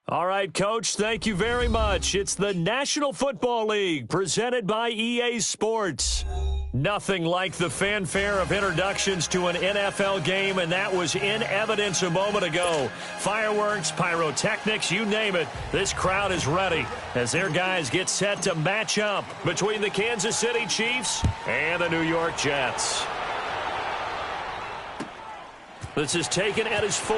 All right, Coach, thank you very much. It's the National Football League presented by EA Sports. Nothing like the fanfare of introductions to an NFL game, and that was in evidence a moment ago. Fireworks, pyrotechnics, you name it. This crowd is ready as their guys get set to match up between the Kansas City Chiefs and the New York Jets. This is taken at his 4.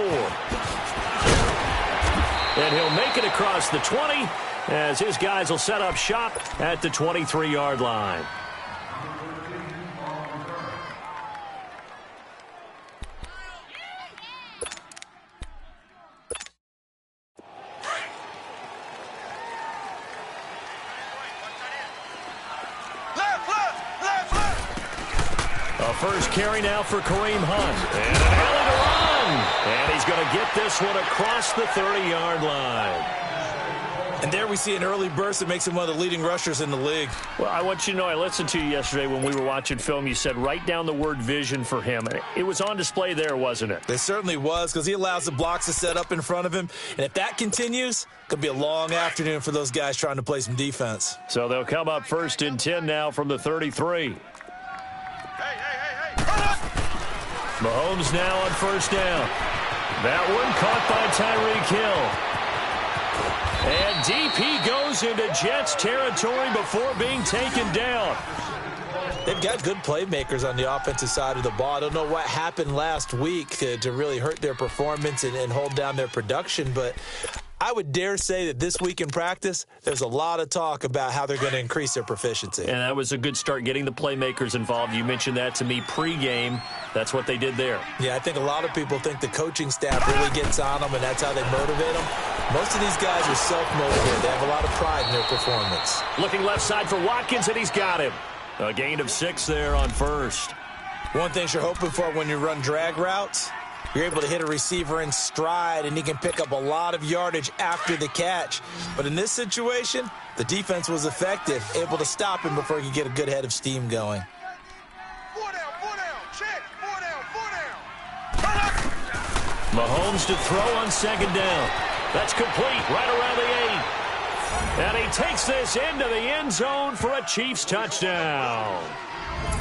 And he'll make it across the 20 as his guys will set up shop at the 23-yard line. A first carry now for Kareem Hunt. And an alley to run. And he's going to get this one across the 30-yard line. And there we see an early burst that makes him one of the leading rushers in the league. Well, I want you to know, I listened to you yesterday when we were watching film. You said write down the word vision for him. It was on display there, wasn't it? It certainly was, because he allows the blocks to set up in front of him. And if that continues, it could be a long afternoon for those guys trying to play some defense. So they'll come up 1st and 10 now from the 33. Mahomes now on 1st down. That one caught by Tyreek Hill. And deep he goes into Jets territory before being taken down. They've got good playmakers on the offensive side of the ball. I don't know what happened last week to really hurt their performance and hold down their production, but I would dare say that this week in practice, there's a lot of talk about how they're going to increase their proficiency. And that was a good start, getting the playmakers involved. You mentioned that to me pregame. That's what they did there. Yeah, I think a lot of people think the coaching staff really gets on them, and that's how they motivate them. Most of these guys are self-motivated. They have a lot of pride in their performance. Looking left side for Watkins, and he's got him. A gain of 6 there on 1st. One thing you're hoping for when you run drag routes, you're able to hit a receiver in stride, and he can pick up a lot of yardage after the catch. But in this situation, the defense was effective, able to stop him before he could get a good head of steam going. 4 down, check, 4 down. Mahomes to throw on 2nd down. That's complete right around the 8. And he takes this into the end zone for a Chiefs touchdown.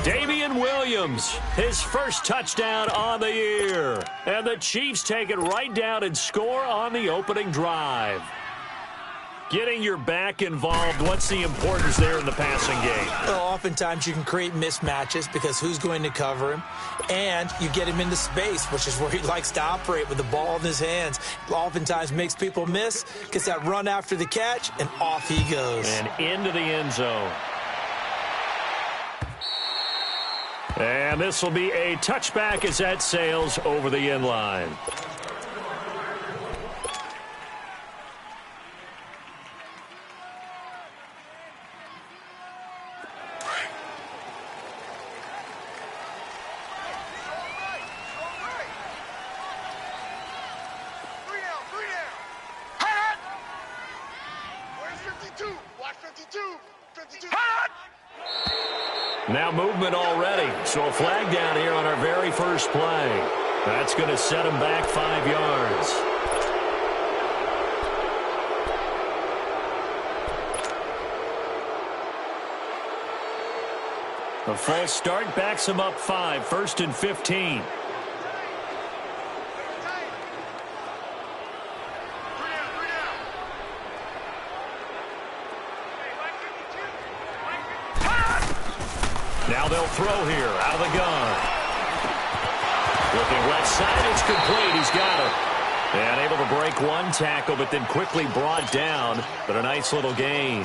Damian Williams, his first touchdown on the year. And the Chiefs take it right down and score on the opening drive. Getting your back involved, what's the importance there in the passing game? Well, oftentimes you can create mismatches because who's going to cover him? And you get him into space, which is where he likes to operate with the ball in his hands. Oftentimes makes people miss, gets that run after the catch, and off he goes. And into the end zone. And this will be a touchback as that sails over the end line. Now movement already, so a flag down here on our very first play. That's going to set him back 5 yards. A false start backs him up 5, 1st and 15. Now they'll throw here out of the gun. Looking left side, it's complete. He's got it. And able to break one tackle, but then quickly brought down. But a nice little gain.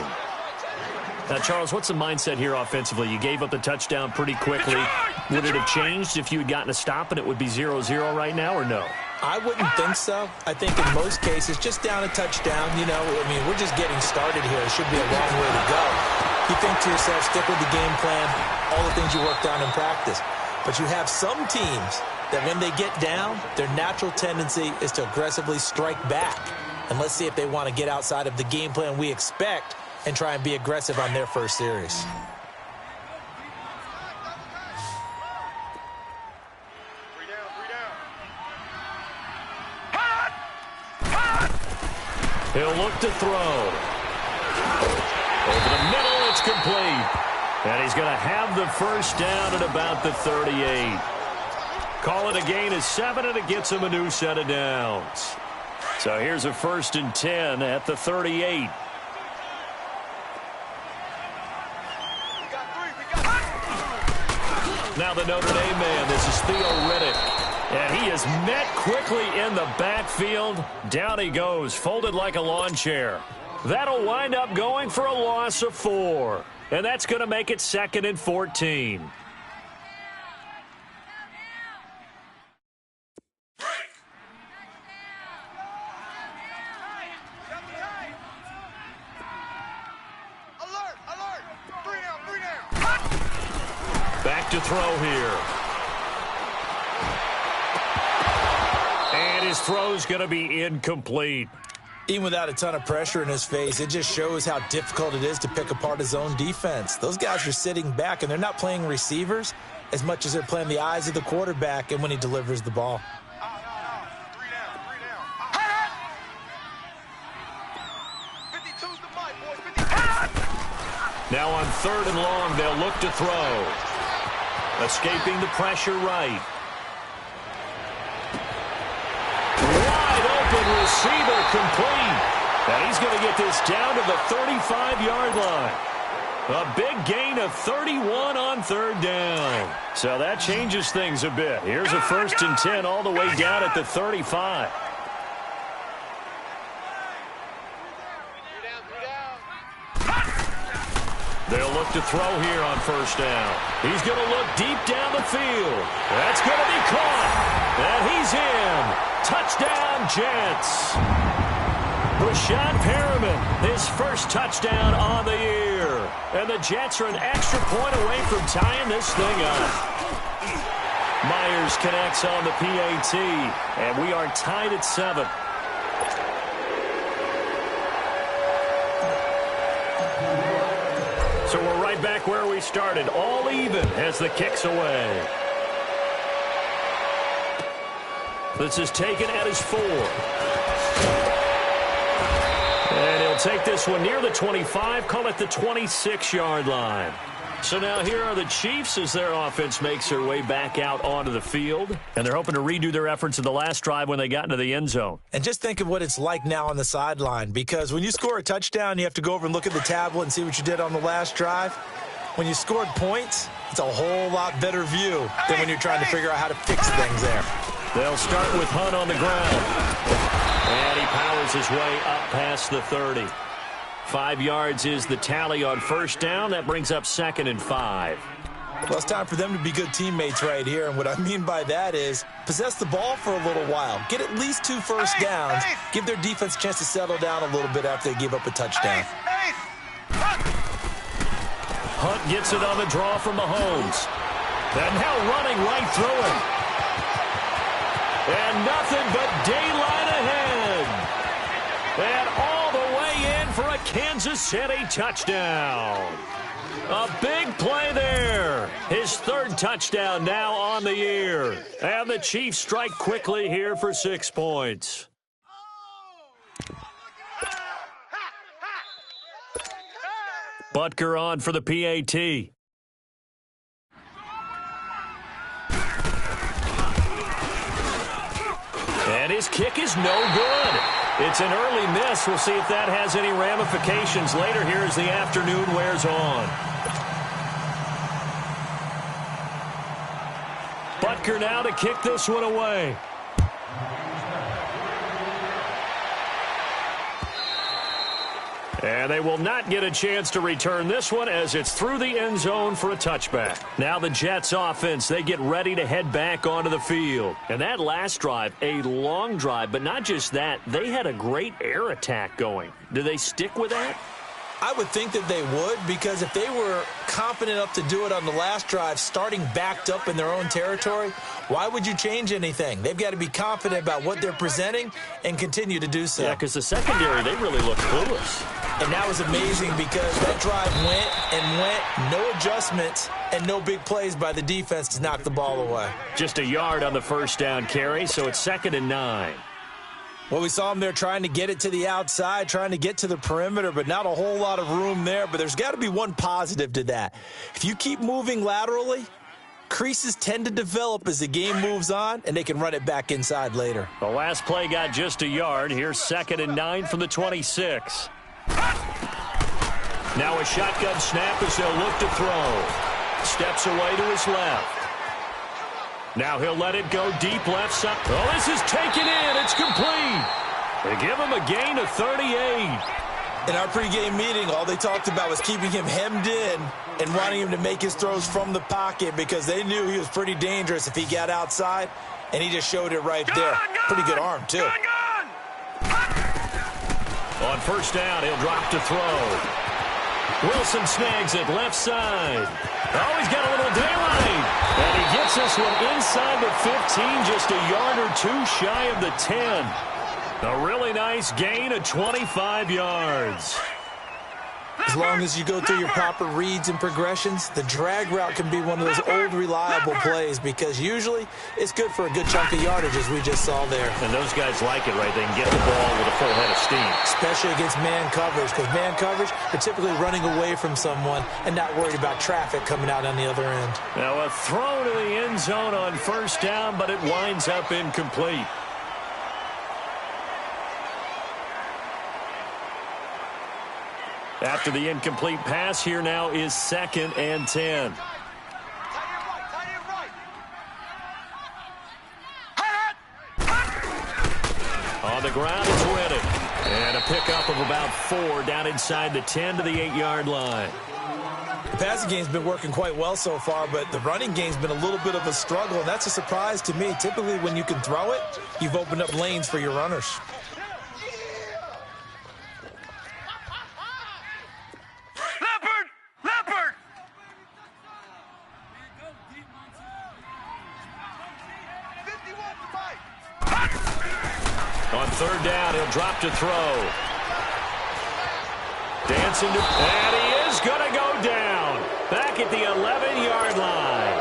Now, Charles, what's the mindset here offensively? You gave up the touchdown pretty quickly. Would it have changed if you had gotten a stop and it would be 0-0 right now, or no? I wouldn't think so. I think in most cases, just down a touchdown, we're just getting started here. It should be a long way to go. You think to yourself, stick with the game plan, all the things you worked on in practice. But you have some teams that when they get down, their natural tendency is to aggressively strike back. And let's see if they want to get outside of the game plan we expect and try and be aggressive on their first series. He'll look to throw. Over the middle, it's complete. And he's going to have the first down at about the 38. Call it a gain of 7, and it gets him a new set of downs. So here's a 1st and 10 at the 38. Now the Notre Dame man, this is Theo Riddick. And he is met quickly in the backfield. Down he goes, folded like a lawn chair. That'll wind up going for a loss of 4. And that's going to make it 2nd and 14. Back to throw here. And his throw's going to be incomplete. Even without a ton of pressure in his face, it just shows how difficult it is to pick apart his own defense. Those guys are sitting back, and they're not playing receivers as much as they're playing the eyes of the quarterback and when he delivers the ball. Now on 3rd and long, they'll look to throw. Escaping the pressure right. Wide open receiver complete. And he's going to get this down to the 35-yard line. A big gain of 31 on 3rd down. So that changes things a bit. Here's a 1st and 10 all the way down at the 35. They'll look to throw here on 1st down. He's going to look deep down the field. That's going to be caught. And he's in. Touchdown, Jets. Rashad Perriman, his first touchdown on the year. And the Jets are an extra point away from tying this thing up. Myers connects on the PAT. And we are tied at 7. So we're right back where we started, all even as the kick's away. This is taken at his 4. And he'll take this one near the 25, call it the 26-yard line. So now here are the Chiefs as their offense makes their way back out onto the field. And they're hoping to redo their efforts in the last drive when they got into the end zone. And just think of what it's like now on the sideline, because when you score a touchdown, you have to go over and look at the tablet and see what you did on the last drive. When you scored points, it's a whole lot better view than when you're trying to figure out how to fix things there. They'll start with Hunt on the ground. And he powers his way up past the 30. 5 yards is the tally on 1st down. That brings up 2nd and 5. Well, it's time for them to be good teammates right here. And what I mean by that is possess the ball for a little while. Get at least 2 first downs. Give their defense a chance to settle down a little bit after they give up a touchdown. Hunt gets it on the draw from Mahomes. And now running right through him. And nothing but daylight ahead. And all the way in for a Kansas City touchdown. A big play there. His 3rd touchdown now on the year. And the Chiefs strike quickly here for 6 points. Butker on for the PAT. And his kick is no good. It's an early miss. We'll see if that has any ramifications later here as the afternoon wears on. Butker now to kick this one away. And they will not get a chance to return this one as it's through the end zone for a touchback. Now the Jets offense, they get ready to head back onto the field. And that last drive, a long drive, but not just that, they had a great air attack going. Do they stick with that? I would think that they would, because if they were confident enough to do it on the last drive, starting backed up in their own territory, why would you change anything? They've got to be confident about what they're presenting and continue to do so. Yeah, because the secondary, they really look clueless. And that was amazing because that drive went and went, no adjustments, and no big plays by the defense to knock the ball away. Just a yard on the first down carry, so it's 2nd and 9. Well, we saw him there trying to get it to the outside, trying to get to the perimeter, but not a whole lot of room there. But there's got to be one positive to that. If you keep moving laterally, creases tend to develop as the game moves on, and they can run it back inside later. The last play got just a yard. Here's 2nd and 9 from the 26. Now a shotgun snap as they'll look to throw. Steps away to his left. Now he'll let it go deep left side. Oh, this is taken in. It's complete. They give him a gain of 38. In our pregame meeting, all they talked about was keeping him hemmed in and wanting him to make his throws from the pocket because they knew he was pretty dangerous if he got outside, and he just showed it right there. Pretty good arm, too. On first down, he'll drop to throw. Wilson snags it left side. Oh, he's got a little daylight. And he gets this one inside the 15, just a yard or two shy of the 10. A really nice gain of 25 yards. As long as you go through your proper reads and progressions, the drag route can be one of those old reliable plays because usually it's good for a good chunk of yardage as we just saw there. And those guys like it, right? They can get the ball with a full head of steam. Especially against man coverage, because man coverage, they're typically running away from someone and not worried about traffic coming out on the other end. Now a throw to the end zone on first down, but it winds up incomplete. After the incomplete pass, here now is 2nd and 10. On the ground, it's Reddick. And a pickup of about 4 down inside the 10 to the 8-yard line. The passing game's been working quite well so far, but the running game's been a little bit of a struggle, and that's a surprise to me. Typically, when you can throw it, you've opened up lanes for your runners. On third down, he'll drop to throw. Dancing to, and he is going to go down. Back at the 11-yard line.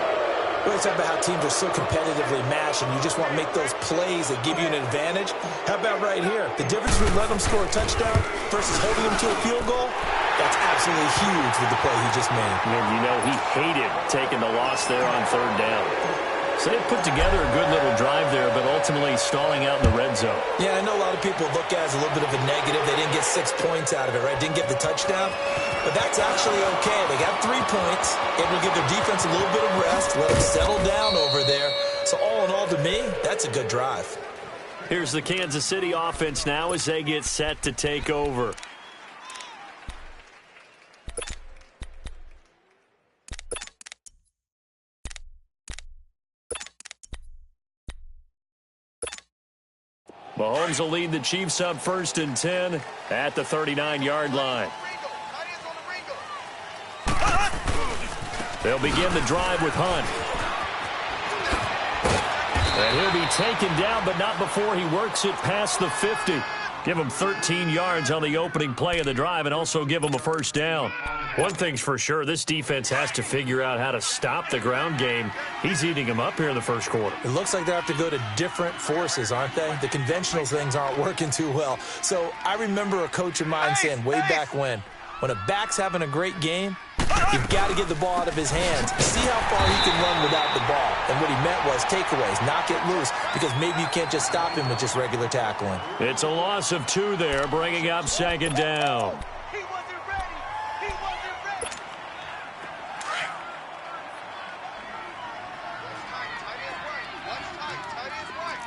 We always talk about how teams are so competitively matched, and you just want to make those plays that give you an advantage. How about right here? The difference between letting them score a touchdown versus holding them to a field goal, that's absolutely huge with the play he just made. And you know he hated taking the loss there on third down. So they put together a good little drive there, but ultimately stalling out in the red zone. Yeah, I know a lot of people look at it as a little bit of a negative. They didn't get 6 points out of it, right? Didn't get the touchdown. But that's actually okay. They got 3 points. It will give their defense a little bit of rest, let them settle down over there. So all in all, to me, that's a good drive. Here's the Kansas City offense now as they get set to take over. Mahomes will lead the Chiefs up 1st and 10 at the 39-yard line. They'll begin the drive with Hunt. And he'll be taken down, but not before he works it past the 50. Give him 13 yards on the opening play of the drive and also give him a first down. One thing's for sure, this defense has to figure out how to stop the ground game. He's eating them up here in the first quarter. It looks like they have to go to different forces, aren't they? The conventional things aren't working too well. So I remember a coach of mine saying way back when a back's having a great game, you've got to get the ball out of his hands. See how far he can run without the ball. And what he meant was takeaways, knock it loose, because maybe you can't just stop him with just regular tackling. It's a loss of 2 there, bringing up 2nd down. He wasn't ready. He wasn't ready. Tight end right. Watch tight end right.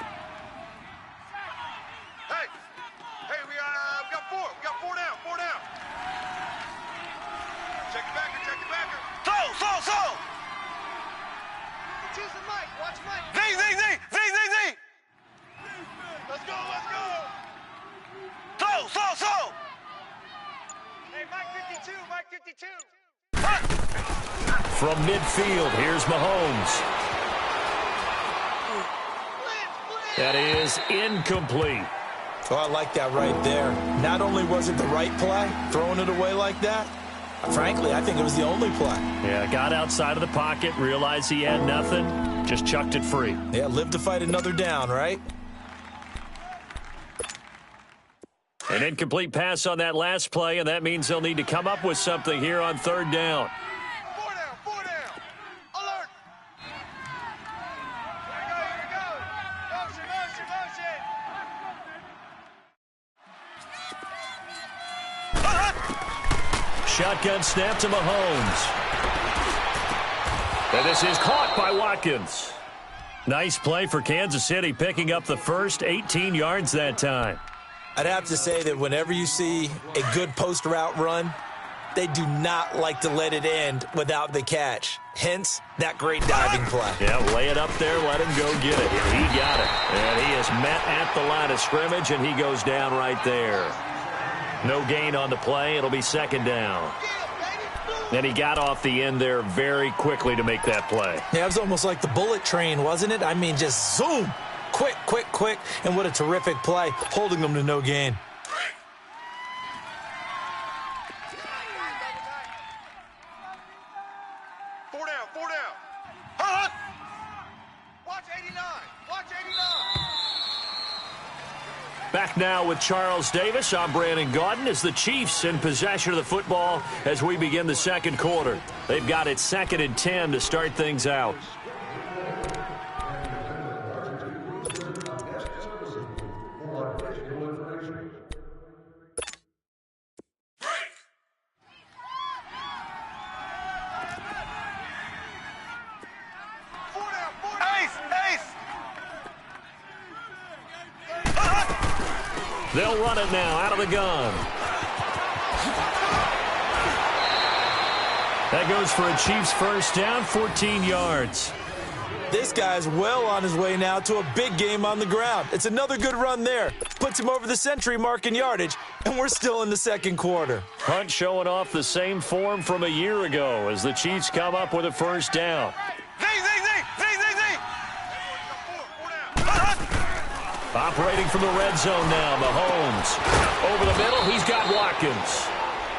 Hey, we got 4. We got 4 down. 4 down. Check it backer. Slow. Choosing Mike. Watch Mike. Z. Let's go. Slow. Hey, Mike 52. From midfield, here's Mahomes. That is incomplete. Oh, I like that right there. Not only was it the right play, throwing it away like that, frankly, I think it was the only play. Yeah, got outside of the pocket, realized he had nothing, just chucked it free. Yeah, live to fight another down, right? An incomplete pass on that last play, and that means they'll need to come up with something here on third down. Four down. Alert. Here we go. Motion. Shotgun snap to Mahomes. And this is caught by Watkins. Nice play for Kansas City, picking up the first 18 yards that time. I'd have to say that whenever you see a good post route run, they do not like to let it end without the catch. Hence, that great diving play. Yeah, lay it up there, let him go get it. And he got it. And he is met at the line of scrimmage, and he goes down right there. No gain on the play. It'll be second down. And he got off the end there very quickly to make that play. Yeah, it was almost like the bullet train, wasn't it? I mean, just zoom. Quick, and what a terrific play, holding them to no gain. Four down. Hut! Watch 89. Back now with Charles Davis. I'm Brandon Gaudin as the Chiefs in possession of the football as we begin the second quarter. They've got it 2nd and 10 to start things out. They'll run it now out of the gun. That goes for a Chiefs first down, 14 yards. This guy's well on his way now to a big game on the ground. It's another good run there. Puts him over the century mark in yardage, and we're still in the second quarter. Hunt showing off the same form from a year ago as the Chiefs come up with a first down. Operating from the red zone now, Mahomes. Over the middle, he's got Watkins.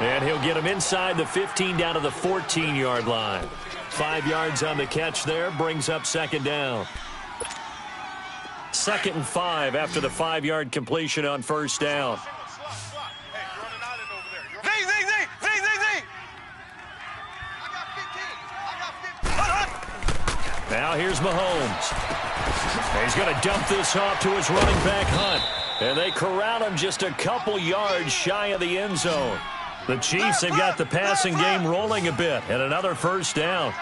And he'll get him inside the 15 down to the 14-yard line. 5 yards on the catch there, brings up second down. 2nd and 5 after the 5-yard completion on first down. Now here's Mahomes. He's going to dump this off to his running back, Hunt. And they corral him just a couple yards shy of the end zone. The Chiefs have got the passing game rolling a bit, and another first down.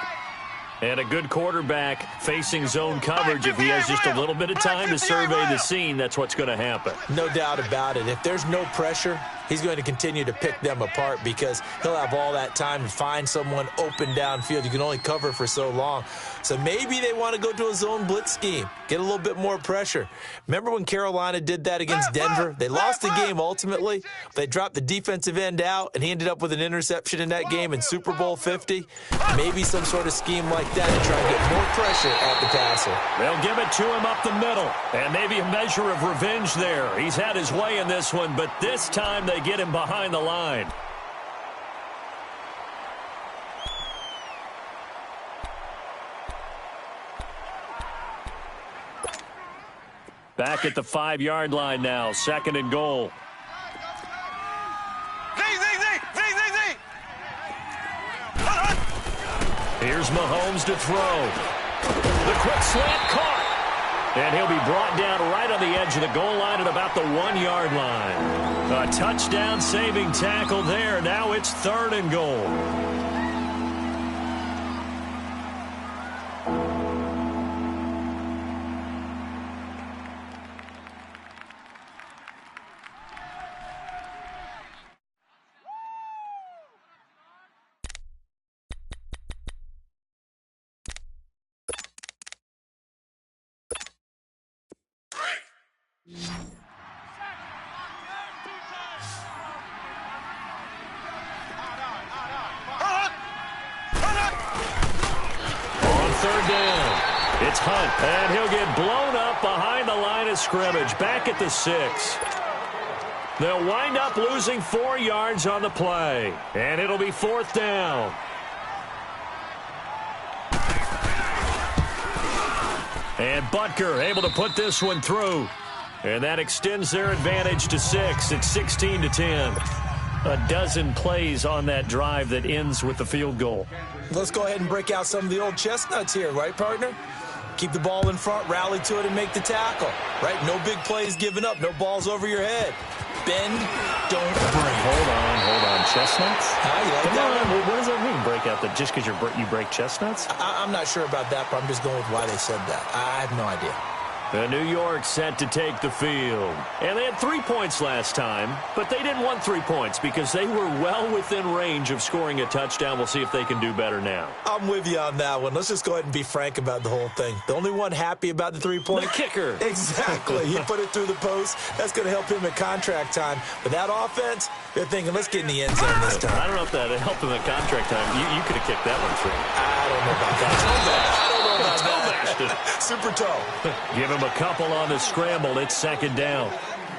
And a good quarterback facing zone coverage. If he has just a little bit of time to survey the scene, that's what's going to happen. No doubt about it. If there's no pressure, he's going to continue to pick them apart because he'll have all that time to find someone open downfield. You can only cover for so long. So maybe they want to go to a zone blitz scheme, get a little bit more pressure. Remember when Carolina did that against Denver? They lost the game ultimately. They dropped the defensive end out, and he ended up with an interception in that game in Super Bowl 50. Maybe some sort of scheme like that to try and get more pressure at the passer. They'll give it to him up the middle, and maybe a measure of revenge there. He's had his way in this one, but this time they get him behind the line. Back at the 5-yard line now, 2nd and goal. Here's Mahomes to throw. The quick slant caught. And he'll be brought down right on the edge of the goal line at about the 1-yard line. A touchdown saving tackle there. Now it's 3rd and goal. It's Hunt, and he'll get blown up behind the line of scrimmage, back at the 6. They'll wind up losing 4 yards on the play, and it'll be 4th down. And Butker able to put this one through. And that extends their advantage to 6. It's 16-10. A dozen plays on that drive that ends with the field goal. Let's go ahead and break out some of the old chestnuts here, right, partner? Keep the ball in front, rally to it, and make the tackle, right? No big plays given up, no balls over your head. Bend, don't break. Hold on. Chestnuts? You like Come that on, one? what does that mean, break out? That just because you break chestnuts? I'm not sure about that, but I'm just going with why they said that. I have no idea. The New York set to take the field. And they had 3 points last time, but they didn't want 3 points because they were well within range of scoring a touchdown. We'll see if they can do better now. I'm with you on that one. Let's just go ahead and be frank about the whole thing. The only one happy about the 3-point? The kicker. Exactly. He put it through the post. That's going to help him at contract time. But that offense, they're thinking, let's get in the end zone this time. I don't know if that helped him at contract time. You could have kicked that one through. I don't know about that. Super toe. Give him a couple on the scramble. It's second down.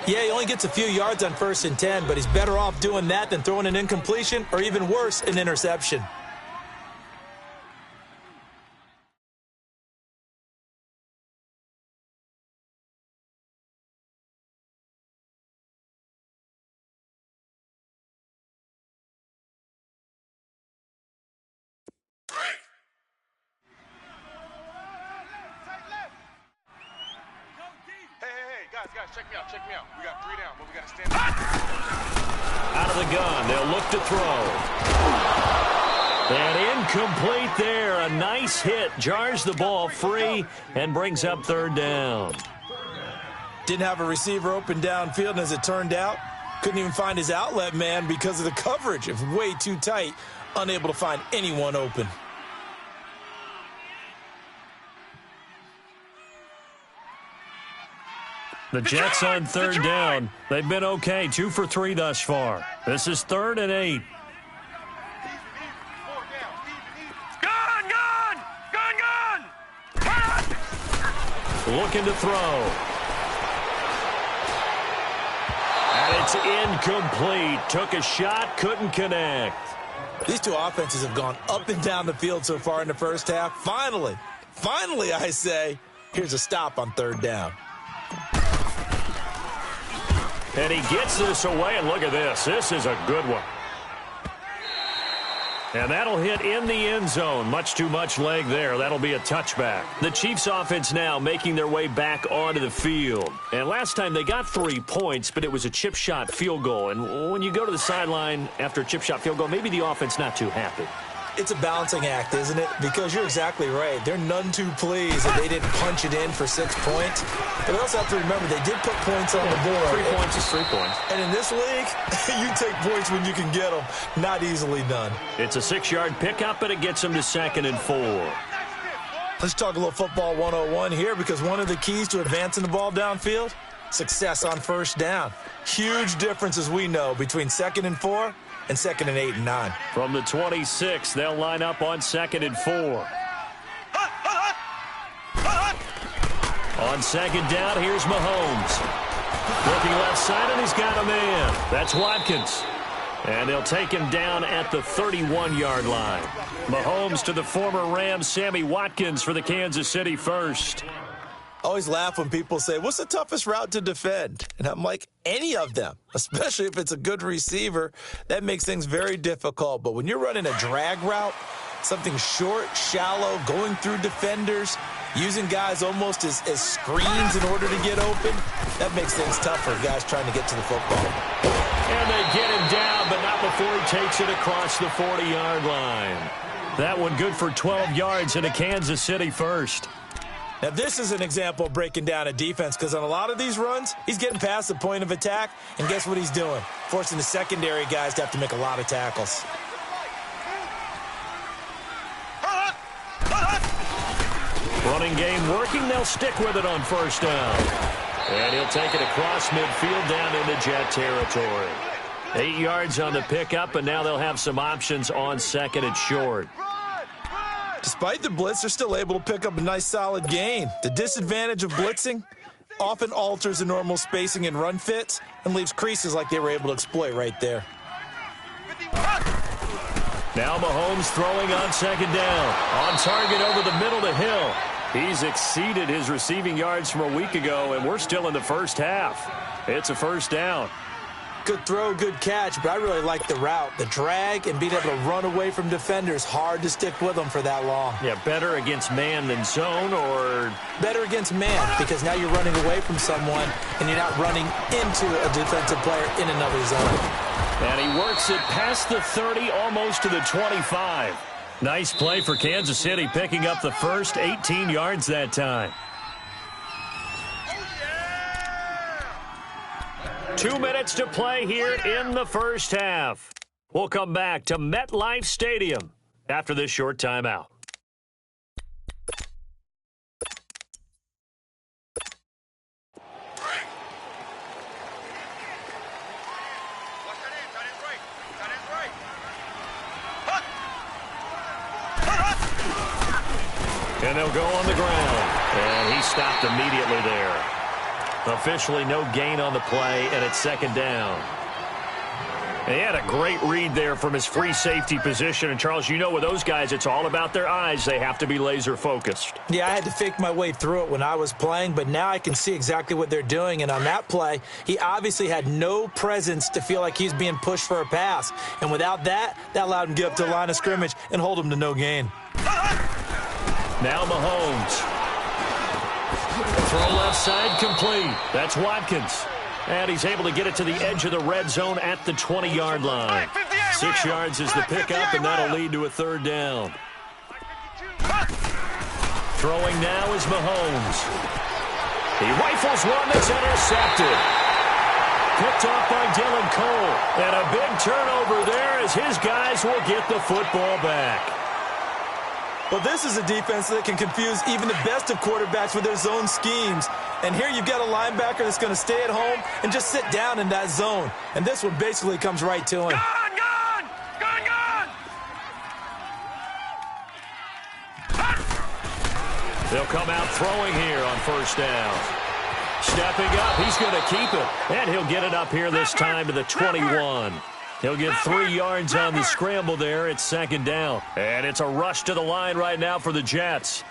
Yeah, he only gets a few yards on 1st and 10, but he's better off doing that than throwing an incompletion or even worse, an interception. Guys, check me out. We got 3 down, but we got to stand up. Out of the gun, they'll look to throw. And incomplete there. A nice hit. Jars the ball free and brings up 3rd down. Didn't have a receiver open downfield, and as it turned out, couldn't even find his outlet man because of the coverage. It was way too tight, unable to find anyone open. The Jets on 3rd down. They've been okay. 2 for 3 thus far. This is 3rd and 8. Gun! Looking to throw. And it's incomplete. Took a shot, couldn't connect. These two offenses have gone up and down the field so far in the first half. Finally, I say, here's a stop on 3rd down. And he gets this away, and look at this. This is a good one. And that'll hit in the end zone. Much too much leg there. That'll be a touchback. The Chiefs offense now making their way back onto the field. And last time they got 3 points, but it was a chip shot field goal. And when you go to the sideline after a chip shot field goal, maybe the offense not too happy. It's a balancing act, isn't it? Because you're exactly right. They're none too pleased that they didn't punch it in for 6 points. But they also have to remember they did put points on the board. 3 points is 3 points. And in this league, you take points when you can get them. Not easily done. It's a 6-yard pickup, and it gets them to 2nd and 4. Let's talk a little football 101 here, because one of the keys to advancing the ball downfield, success on 1st down. Huge difference, as we know, between 2nd and 4 and 2nd and 8 and 9. From the 26, they'll line up on 2nd and 4. On 2nd down, here's Mahomes. Looking left side, and he's got a man. That's Watkins. And they'll take him down at the 31-yard line. Mahomes to the former Rams, Sammy Watkins for the Kansas City first. I always laugh when people say, what's the toughest route to defend? And I'm like, any of them, especially if it's a good receiver. That makes things very difficult. But when you're running a drag route, something short, shallow, going through defenders, using guys almost as screens in order to get open, that makes things tough for guys trying to get to the football. And they get him down, but not before he takes it across the 40-yard line. That one good for 12 yards in a Kansas City first. Now, this is an example of breaking down a defense, because on a lot of these runs, he's getting past the point of attack, and guess what he's doing? Forcing the secondary guys to have to make a lot of tackles. Running game working. They'll stick with it on 1st down. And he'll take it across midfield down into Jet territory. 8 yards on the pickup, and now they'll have some options on 2nd and short. Despite the blitz, they're still able to pick up a nice solid gain. The disadvantage of blitzing often alters the normal spacing and run fits and leaves creases like they were able to exploit right there. Now Mahomes throwing on 2nd down. On target over the middle to Hill. He's exceeded his receiving yards from a week ago, and we're still in the first half. It's a first down. Good throw, good catch, but I really like the route. The drag and being able to run away from defenders, hard to stick with them for that long. Yeah, better against man than zone, or? Better against man, because now you're running away from someone, and you're not running into a defensive player in another zone. And he works it past the 30, almost to the 25. Nice play for Kansas City, picking up the first 18 yards that time. 2 minutes to play here in the first half. We'll come back to MetLife Stadium after this short timeout. And they'll go on the ground. And he stopped immediately there. Officially no gain on the play, and it's second down. And he had a great read there from his free safety position. And, Charles, you know with those guys, it's all about their eyes. They have to be laser-focused. Yeah, I had to fake my way through it when I was playing, but now I can see exactly what they're doing. And on that play, he obviously had no presence to feel like he's being pushed for a pass. And without that, that allowed him to get up to the line of scrimmage and hold him to no gain. Now Mahomes. Throw left side complete. That's Watkins. And he's able to get it to the edge of the red zone at the 20-yard line. 6 yards is the pickup, and that'll lead to a third down. Throwing now is Mahomes. He rifles one that's intercepted. Picked off by Dylan Cole. And a big turnover there as his guys will get the football back. Well, this is a defense that can confuse even the best of quarterbacks with their zone schemes. And here you've got a linebacker that's going to stay at home and just sit down in that zone. And this one basically comes right to him. They'll come out throwing here on first down. Stepping up, he's going to keep it. And he'll get it up here this time to the 21. He'll get 3 yards on the scramble there. It's second down. And it's a rush to the line right now for the Jets.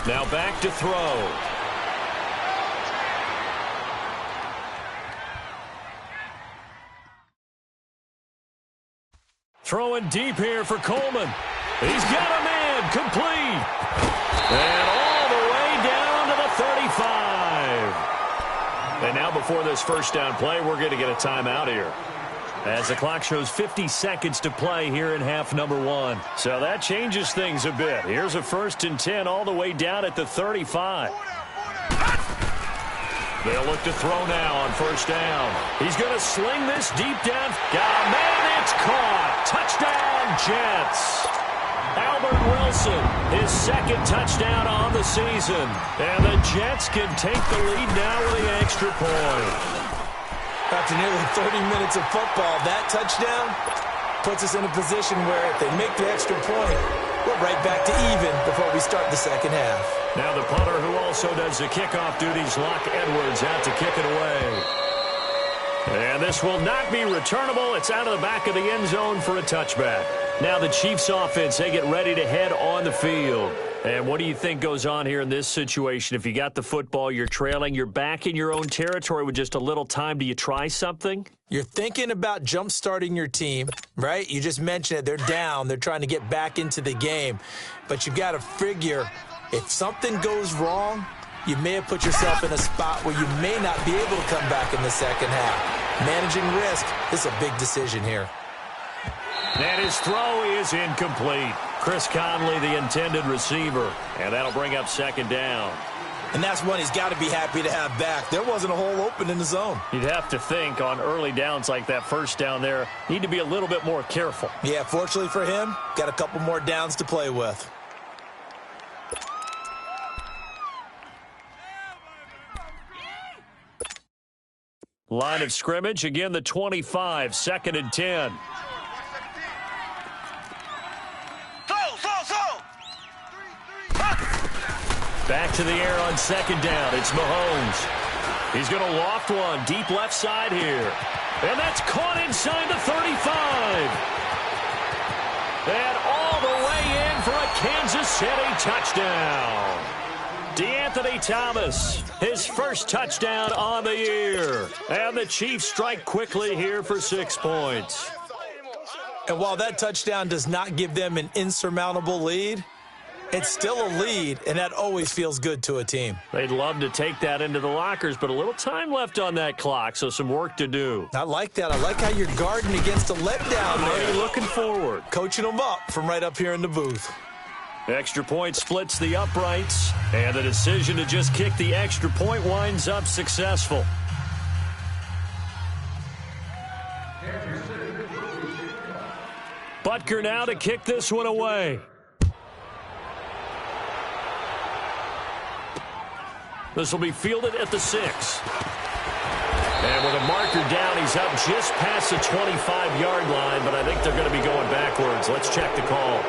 Now back to throw. Throwing deep here for Coleman. He's got a man complete. And all the way down to the 35. And now before this first down play, we're going to get a timeout here, as the clock shows 50 seconds to play here in half number 1. So that changes things a bit. Here's a 1st and 10 all the way down at the 35. They'll look to throw now on first down. He's going to sling this deep down. Got a man, it's caught. Touchdown, Jets. Albert Wilson, his second touchdown on the season. And the Jets can take the lead now with the extra point. After nearly 30 minutes of football, that touchdown puts us in a position where if they make the extra point, we're right back to even before we start the second half. Now the punter, who also does the kickoff duties, Locke Edwards, out to kick it away. And this will not be returnable. It's out of the back of the end zone for a touchback. Now the Chiefs offense, they get ready to head on the field. And what do you think goes on here in this situation? If you got the football, you're trailing, you're back in your own territory with just a little time. Do you try something? You're thinking about jump-starting your team, right? You just mentioned it. They're down. They're trying to get back into the game. But you've got to figure if something goes wrong, you may have put yourself in a spot where you may not be able to come back in the second half. Managing risk is a big decision here. And his throw is incomplete. Chris Conley, the intended receiver. And that'll bring up second down. And that's one he's got to be happy to have back. There wasn't a hole open in the zone. You'd have to think on early downs like that first down there, need to be a little bit more careful. Yeah, fortunately for him, got a couple more downs to play with. Line of scrimmage, again the 25, 2nd and 10. Back to the air on second down. It's Mahomes. He's going to loft one deep left side here. And that's caught inside the 35. And all the way in Kansas City touchdown. DeAnthony Thomas, his first touchdown on the year. And the Chiefs strike quickly here for 6 points. And while that touchdown does not give them an insurmountable lead, it's still a lead, and that always feels good to a team. They'd love to take that into the lockers, but a little time left on that clock, so some work to do. I like that. I like how you're guarding against a letdown I'm there. already looking forward. Coaching them up from right up here in the booth. Extra point splits the uprights, and the decision to just kick the extra point winds up successful. Butker now to kick this one away. This will be fielded at the 6. And with a marker down, he's up just past the 25-yard line, but I think they're going to be going backwards. Let's check the call.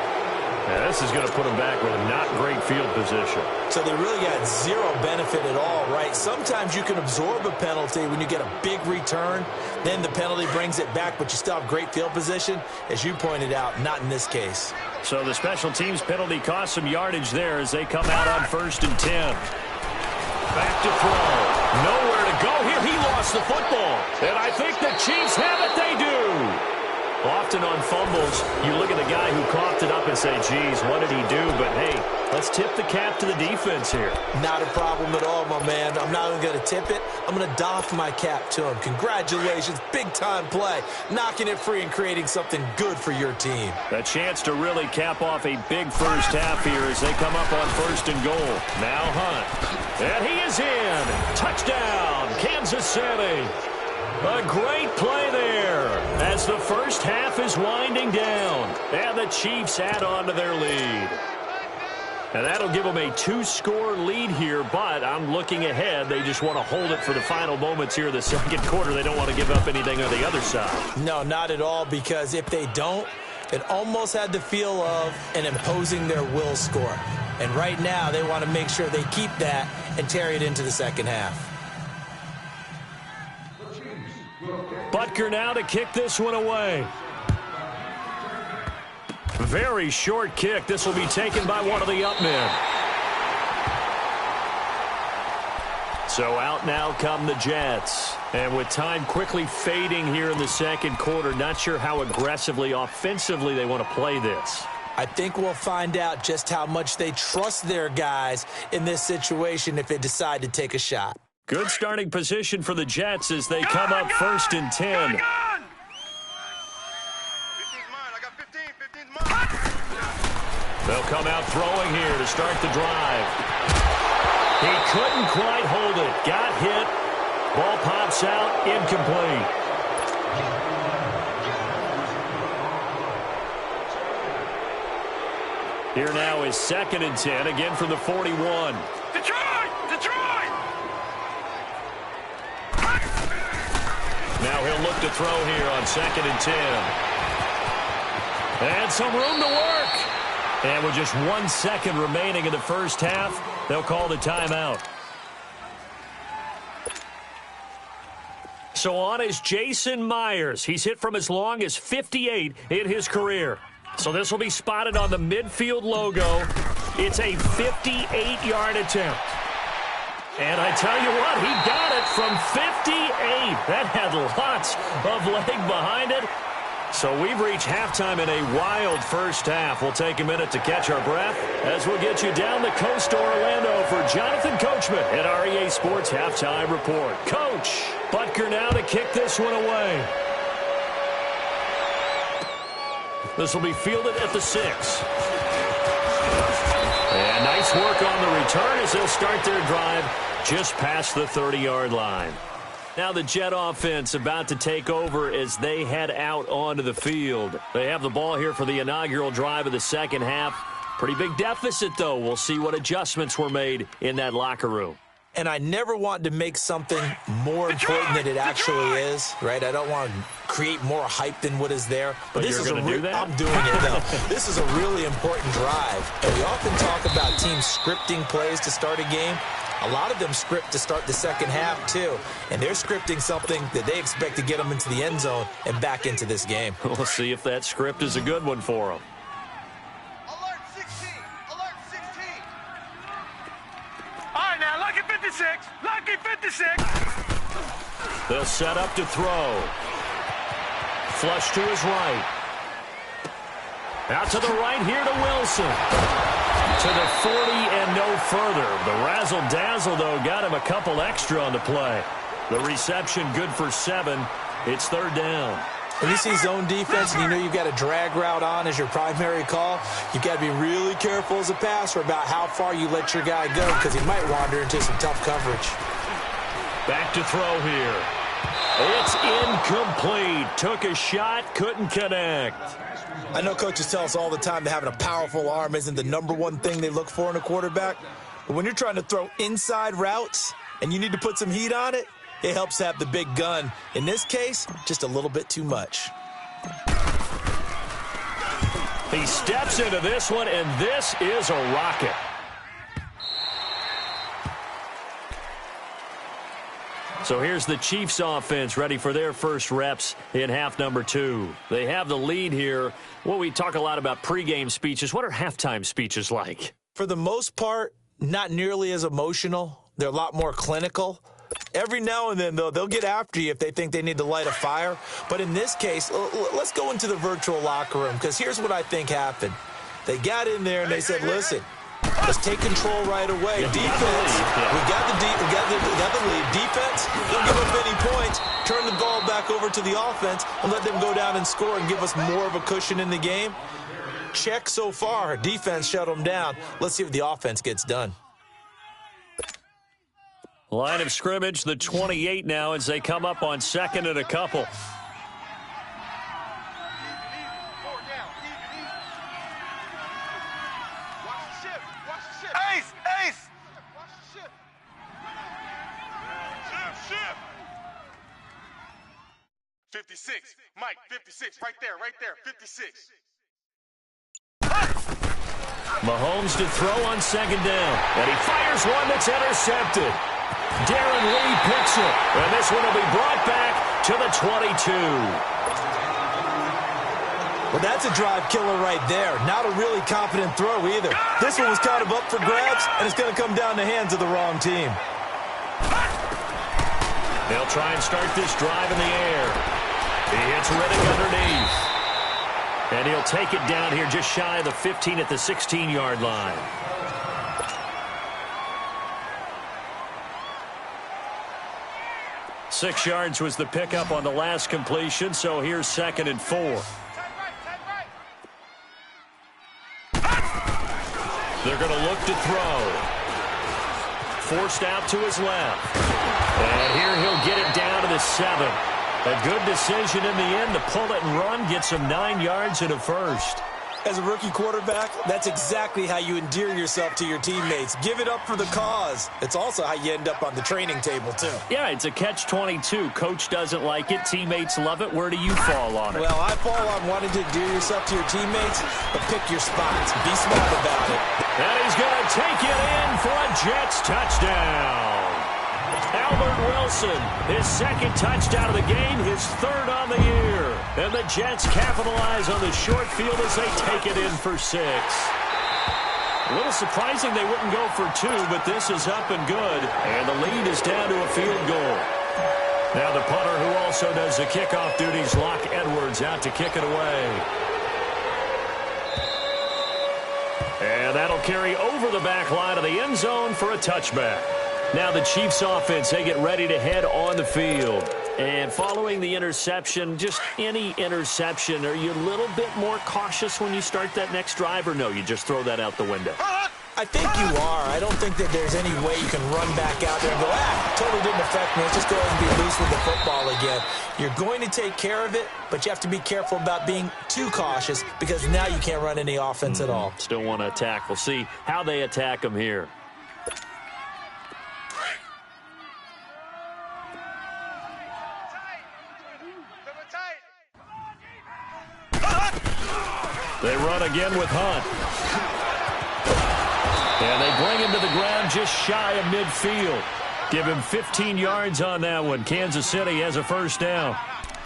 Yeah, this is going to put them back with a not great field position. So they really got zero benefit at all, right? Sometimes you can absorb a penalty when you get a big return. Then the penalty brings it back, but you still have great field position. As you pointed out, not in this case. So the special teams penalty cost some yardage there as they come out on 1st and 10. Back to throw. Nowhere to go here. He lost the football. And I think the Chiefs have it. They do. Often on fumbles, you look at the guy who coughed it up and say, geez, what did he do? But, hey, let's tip the cap to the defense here. Not a problem at all, my man. I'm not even going to tip it. I'm going to doff my cap to him. Congratulations. Big-time play. Knocking it free and creating something good for your team. A chance to really cap off a big first half here as they come up on 1st and goal. Now Hunt. And he is in. Touchdown, Kansas City. A great play there as the first half is winding down. And the Chiefs add on to their lead. And that'll give them a 2-score lead here, but I'm looking ahead. They just want to hold it for the final moments here of the second quarter. They don't want to give up anything on the other side. No, not at all, because if they don't, it almost had the feel of an imposing their will score. And right now, they want to make sure they keep that and carry it into the second half. Butker now to kick this one away. Very short kick. This will be taken by one of the up men. So out now come the Jets. And with time quickly fading here in the second quarter, not sure how aggressively, offensively they want to play this. I think we'll find out just how much they trust their guys in this situation if they decide to take a shot. Good starting position for the Jets as they come up 1st and 10. 15's mine. I got 15. 15's mine. They'll come out throwing here to start the drive. He couldn't quite hold it. Got hit. Ball pops out. Incomplete. Here now is 2nd and 10, again from the 41. Detroit! Now he'll look to throw here on 2nd and 10. And some room to work. And with just 1 second remaining in the first half, they'll call the timeout. So on is Jason Myers. He's hit from as long as 58 in his career. So this will be spotted on the midfield logo. It's a 58-yard attempt. And I tell you what, he got it from 58. That had lots of leg behind it. So we've reached halftime in a wild first half. We'll take a minute to catch our breath as we'll get you down the coast to Orlando for Jonathan Coachman at REA Sports Halftime Report. Coach, Butker now to kick this one away. This will be fielded at the 6. And nice work on the return as they'll start their drive just past the 30-yard line. Now the Jet offense about to take over as they head out onto the field. They have the ball here for the inaugural drive of the second half. Pretty big deficit, though. We'll see what adjustments were made in that locker room. And I never want to make something more important than it actually is, right? I don't want to create more hype than what is there. But this is going to do that? I'm doing it, though. This is a really important drive. And we often talk about teams scripting plays to start a game. A lot of them script to start the second half, too. And they're scripting something that they expect to get them into the end zone and back into this game. We'll see if that script is a good one for them. Alert 16. 56. Lucky 56. They'll set up to throw. Flush to his right. Out to the right here to Wilson. To the 40 and no further. The razzle-dazzle, though, got him a couple extra on the play. The reception good for 7. It's third down. When you see zone defense and you know you've got a drag route on as your primary call, you've got to be really careful as a passer about how far you let your guy go because he might wander into some tough coverage. Back to throw here. It's incomplete. Took a shot, couldn't connect. I know coaches tell us all the time that having a powerful arm isn't the #1 thing they look for in a quarterback. But when you're trying to throw inside routes and you need to put some heat on it, it helps have the big gun. In this case, just a little bit too much. He steps into this one, and this is a rocket. So here's the Chiefs offense ready for their first reps in half number 2. They have the lead here. Well, we talk a lot about pregame speeches. What are halftime speeches like? For the most part, not nearly as emotional. They're a lot more clinical. Every now and then, though, they'll get after you if they think they need to light a fire. But in this case, let's go into the virtual locker room because here's what I think happened. They got in there and they said, listen, let's take control right away. Defense, we got the lead. Defense, don't give up any points. Turn the ball back over to the offense and let them go down and score and give us more of a cushion in the game. Check so far. Defense shut them down. Let's see if the offense gets done. Line of scrimmage, the 28 now as they come up on second and a couple. Ace! Ace! Watch the ship. Ship! 56. Mike, 56. Right there. 56. Mahomes to throw on second down. And he fires one that's intercepted. Darren Lee picks it. And this one will be brought back to the 22. Well, that's a drive killer right there. Not a really confident throw either. This one was kind of up for grabs, and it's going to come down the hands of the wrong team. They'll try and start this drive in the air. He hits Riddick underneath. And he'll take it down here just shy of the 15 at the 16-yard line. Six yards was the pickup on the last completion, so here's 2nd and 4. They're going to look to throw. Forced out to his left. And here he'll get it down to the 7. A good decision in the end to pull it and run, get some 9 yards and a first. As a rookie quarterback, that's exactly how you endear yourself to your teammates. Give it up for the cause. It's also how you end up on the training table, too. Yeah, it's a catch-22. Coach doesn't like it. Teammates love it. Where do you fall on it? Well, I fall on wanting to endear yourself to your teammates, but pick your spots. Be smart about it. And he's going to take it in for a Jets touchdown. Albert Wilson, his 2nd touchdown of the game, his 3rd on the year. And the Jets capitalize on the short field as they take it in for 6. A little surprising they wouldn't go for 2, but this is up and good. And the lead is down to a field goal. Now the punter who also does the kickoff duties, Locke Edwards, out to kick it away. And that'll carry over the back line of the end zone for a touchback. Now the Chiefs offense, they get ready to head on the field. And following the interception, just any interception, are you a little bit more cautious when you start that next drive, or no, you just throw that out the window? I think you are. I don't think that there's any way you can run back out there and go, totally didn't affect me. Let's just go ahead and be loose with the football again. You're going to take care of it, but you have to be careful about being too cautious because now you can't run any offense at all. Still want to attack. We'll see how they attack them here. They run again with Hunt. And they bring him to the ground just shy of midfield. Give him 15 yards on that one. Kansas City has a first down.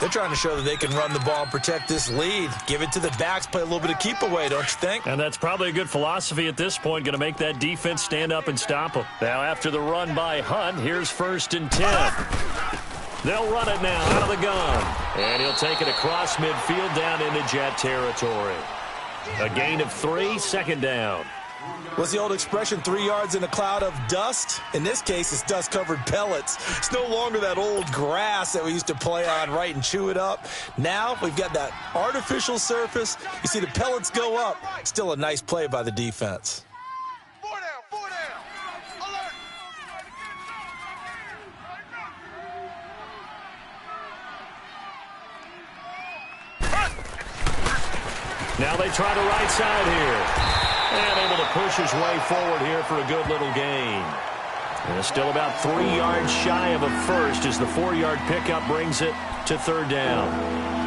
They're trying to show that they can run the ball and protect this lead. Give it to the backs, play a little bit of keep away, don't you think? And that's probably a good philosophy at this point, going to make that defense stand up and stop them. Now after the run by Hunt, here's 1st and 10. They'll run it now out of the gun. And he'll take it across midfield down into Jet territory. A gain of 3, 2nd down. What's the old expression, 3 yards in a cloud of dust? In this case, it's dust-covered pellets. It's no longer that old grass that we used to play on, right, and chew it up. Now we've got that artificial surface. You see the pellets go up. Still a nice play by the defense. 4 down, 4 down. Alert. Now they try the right side here. And able to push his way forward here for a good little gain. And still about 3 yards shy of a first as the 4-yard pickup brings it to 3rd down.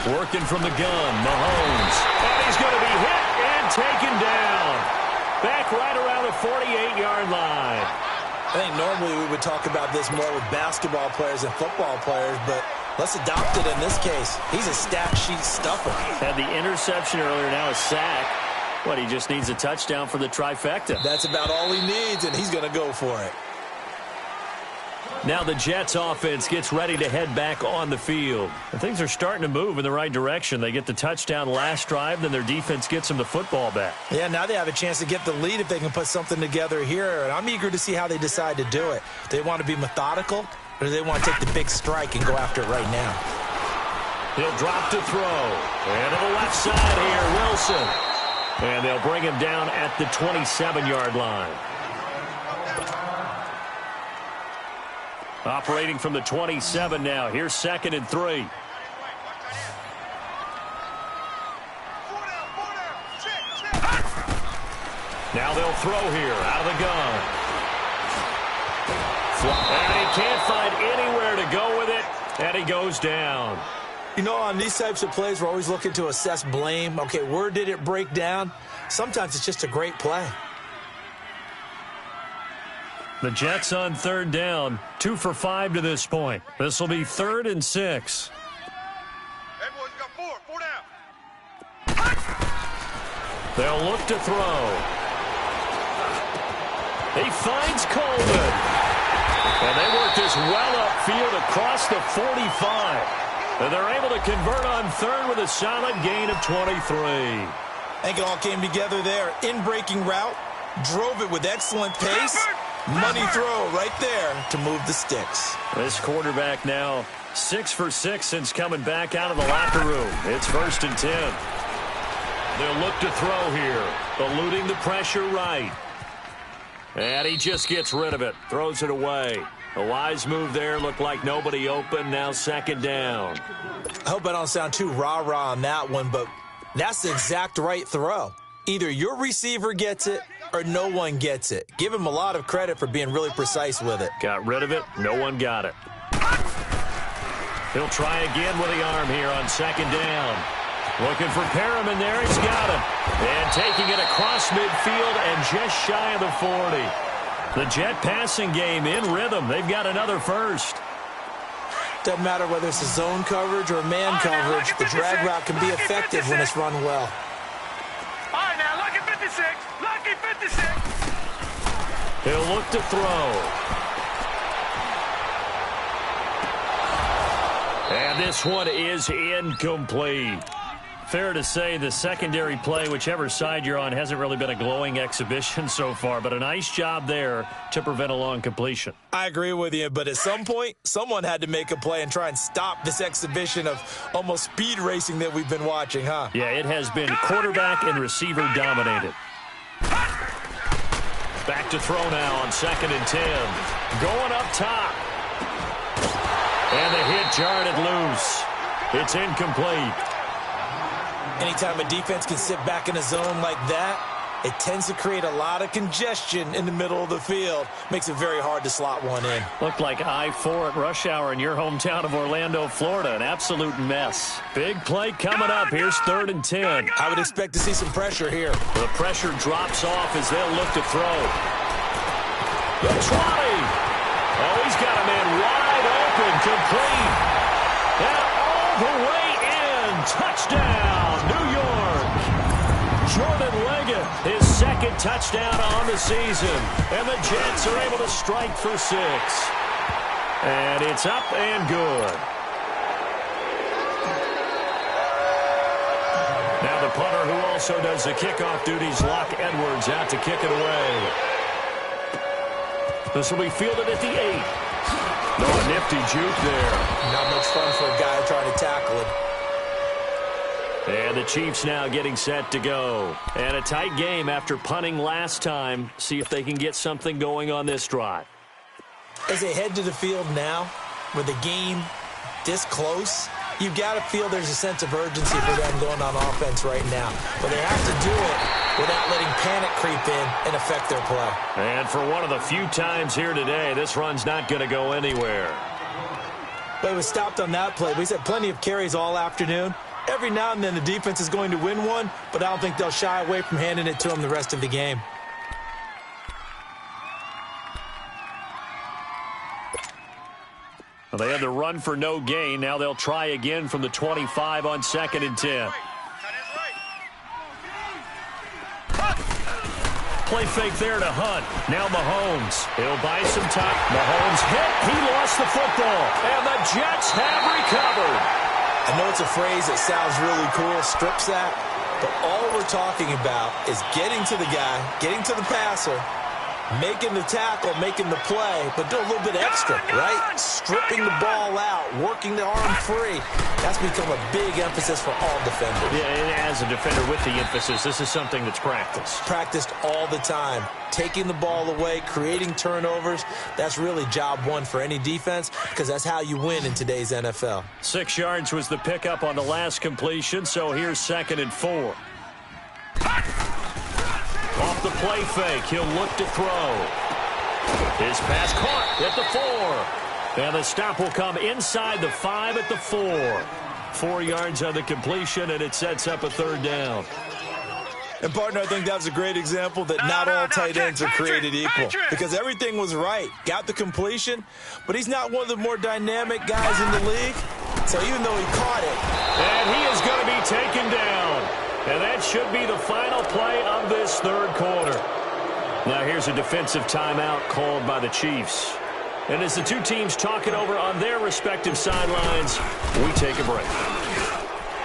Working from the gun, Mahomes. And he's going to be hit and taken down. Back right around the 48-yard line. I think normally we would talk about this more with basketball players and football players, but let's adopt it in this case. He's a stat sheet stuffer. Had the interception earlier, now a sack. What, he just needs a touchdown for the trifecta. That's about all he needs, and he's going to go for it. Now the Jets offense gets ready to head back on the field. And things are starting to move in the right direction. They get the touchdown last drive, then their defense gets them the football back. Yeah, now they have a chance to get the lead if they can put something together here. And I'm eager to see how they decide to do it. Do they want to be methodical, or do they want to take the big strike and go after it right now? He'll drop to throw. And to the left side here, Wilson. And they'll bring him down at the 27-yard line. Operating from the 27 now. Here's 2nd and 3. Now they'll throw here out of the gun. And he can't find anywhere to go with it, and he goes down. You know, on these types of plays, we're always looking to assess blame. Okay, where did it break down? Sometimes it's just a great play. The Jets on 3rd down, 2 for 5 to this point. This will be 3rd and 6. Hey, boys, we got 4 down. They'll look to throw. He finds Coleman. And they work this well upfield across the 45. And they're able to convert on 3rd with a solid gain of 23. I think it all came together there. In-breaking route, drove it with excellent pace. Money throw right there to move the sticks. This quarterback now 6 for 6 since coming back out of the locker room. It's 1st and 10. They'll look to throw here, eluding the pressure right. And he just gets rid of it, throws it away. A wise move there, looked like nobody open, now 2nd down. I hope I don't sound too rah-rah on that one, but that's the exact right throw. Either your receiver gets it or no one gets it. Give him a lot of credit for being really precise with it. Got rid of it. No one got it. He'll try again with the arm here on 2nd down. Looking for Perriman there. He's got him. And taking it across midfield and just shy of the 40. The Jet passing game in rhythm. They've got another first. Doesn't matter whether it's a zone coverage or man coverage. The drag route can be effective when it's run well. All right, now, lucky 56. Lucky 56. He'll look to throw. And this one is incomplete. Fair to say the secondary play, whichever side you're on, hasn't really been a glowing exhibition so far, but a nice job there to prevent a long completion. I agree with you, but at some point, someone had to make a play and try and stop this exhibition of almost speed racing that we've been watching, huh? Yeah, it has been quarterback and receiver dominated. Back to throw now on 2nd and 10. Going up top. And the hit jarred it loose. It's incomplete. Anytime a defense can sit back in a zone like that, it tends to create a lot of congestion in the middle of the field. Makes it very hard to slot one in. Looked like I-4 at rush hour in your hometown of Orlando, Florida. An absolute mess. Big play coming up. Here's 3rd and 10. I would expect to see some pressure here. The pressure drops off as they'll look to throw. The 20. Oh, he's got a man wide open, complete. And all the way in. Touchdown, New York. Jordan Leggett, his 2nd touchdown on the season. And the Jets are able to strike for 6. And it's up and good. Now the punter who also does the kickoff duties, Locke Edwards, out to kick it away. This will be fielded at the 8. No, a nifty juke there. Not much fun for a guy trying to tackle him. And the Chiefs now getting set to go. And a tight game after punting last time. See if they can get something going on this drive. As they head to the field now, with the game this close, you've got to feel there's a sense of urgency for them going on offense right now. But they have to do it without letting panic creep in and affect their play. And for one of the few times here today, this run's not going to go anywhere. But it was stopped on that play. We've had plenty of carries all afternoon. Every now and then the defense is going to win one, but I don't think they'll shy away from handing it to them the rest of the game. Well, they had to run for no gain. Now they'll try again from the 25 on 2nd and 10. Play fake there to Hunt. Now Mahomes. He'll buy some time. Mahomes hit. He lost the football. And the Jets have recovered. I know it's a phrase that sounds really cool, strip sack, but all we're talking about is getting to the guy, getting to the passer, making the tackle, making the play, but do a little bit extra, right? Stripping the ball out, working the arm free. That's become a big emphasis for all defenders. Yeah, and as a defender with the emphasis, this is something that's practiced. Practiced all the time. Taking the ball away, creating turnovers, that's really job one for any defense because that's how you win in today's NFL. 6 yards was the pickup on the last completion, so here's 2nd and 4. Off the play fake, he'll look to throw. His pass caught at the 4. And the stop will come inside the 5 at the 4. 4 yards on the completion, and it sets up a 3rd down. And, partner, I think that was a great example that not all tight ends are created equal. Because everything was right. Got the completion, but he's not one of the more dynamic guys in the league. So even though he caught it. And he is going to be taken down. And that should be the final play of this 3rd quarter. Now here's a defensive timeout called by the Chiefs. And as the two teams talk it over on their respective sidelines, we take a break.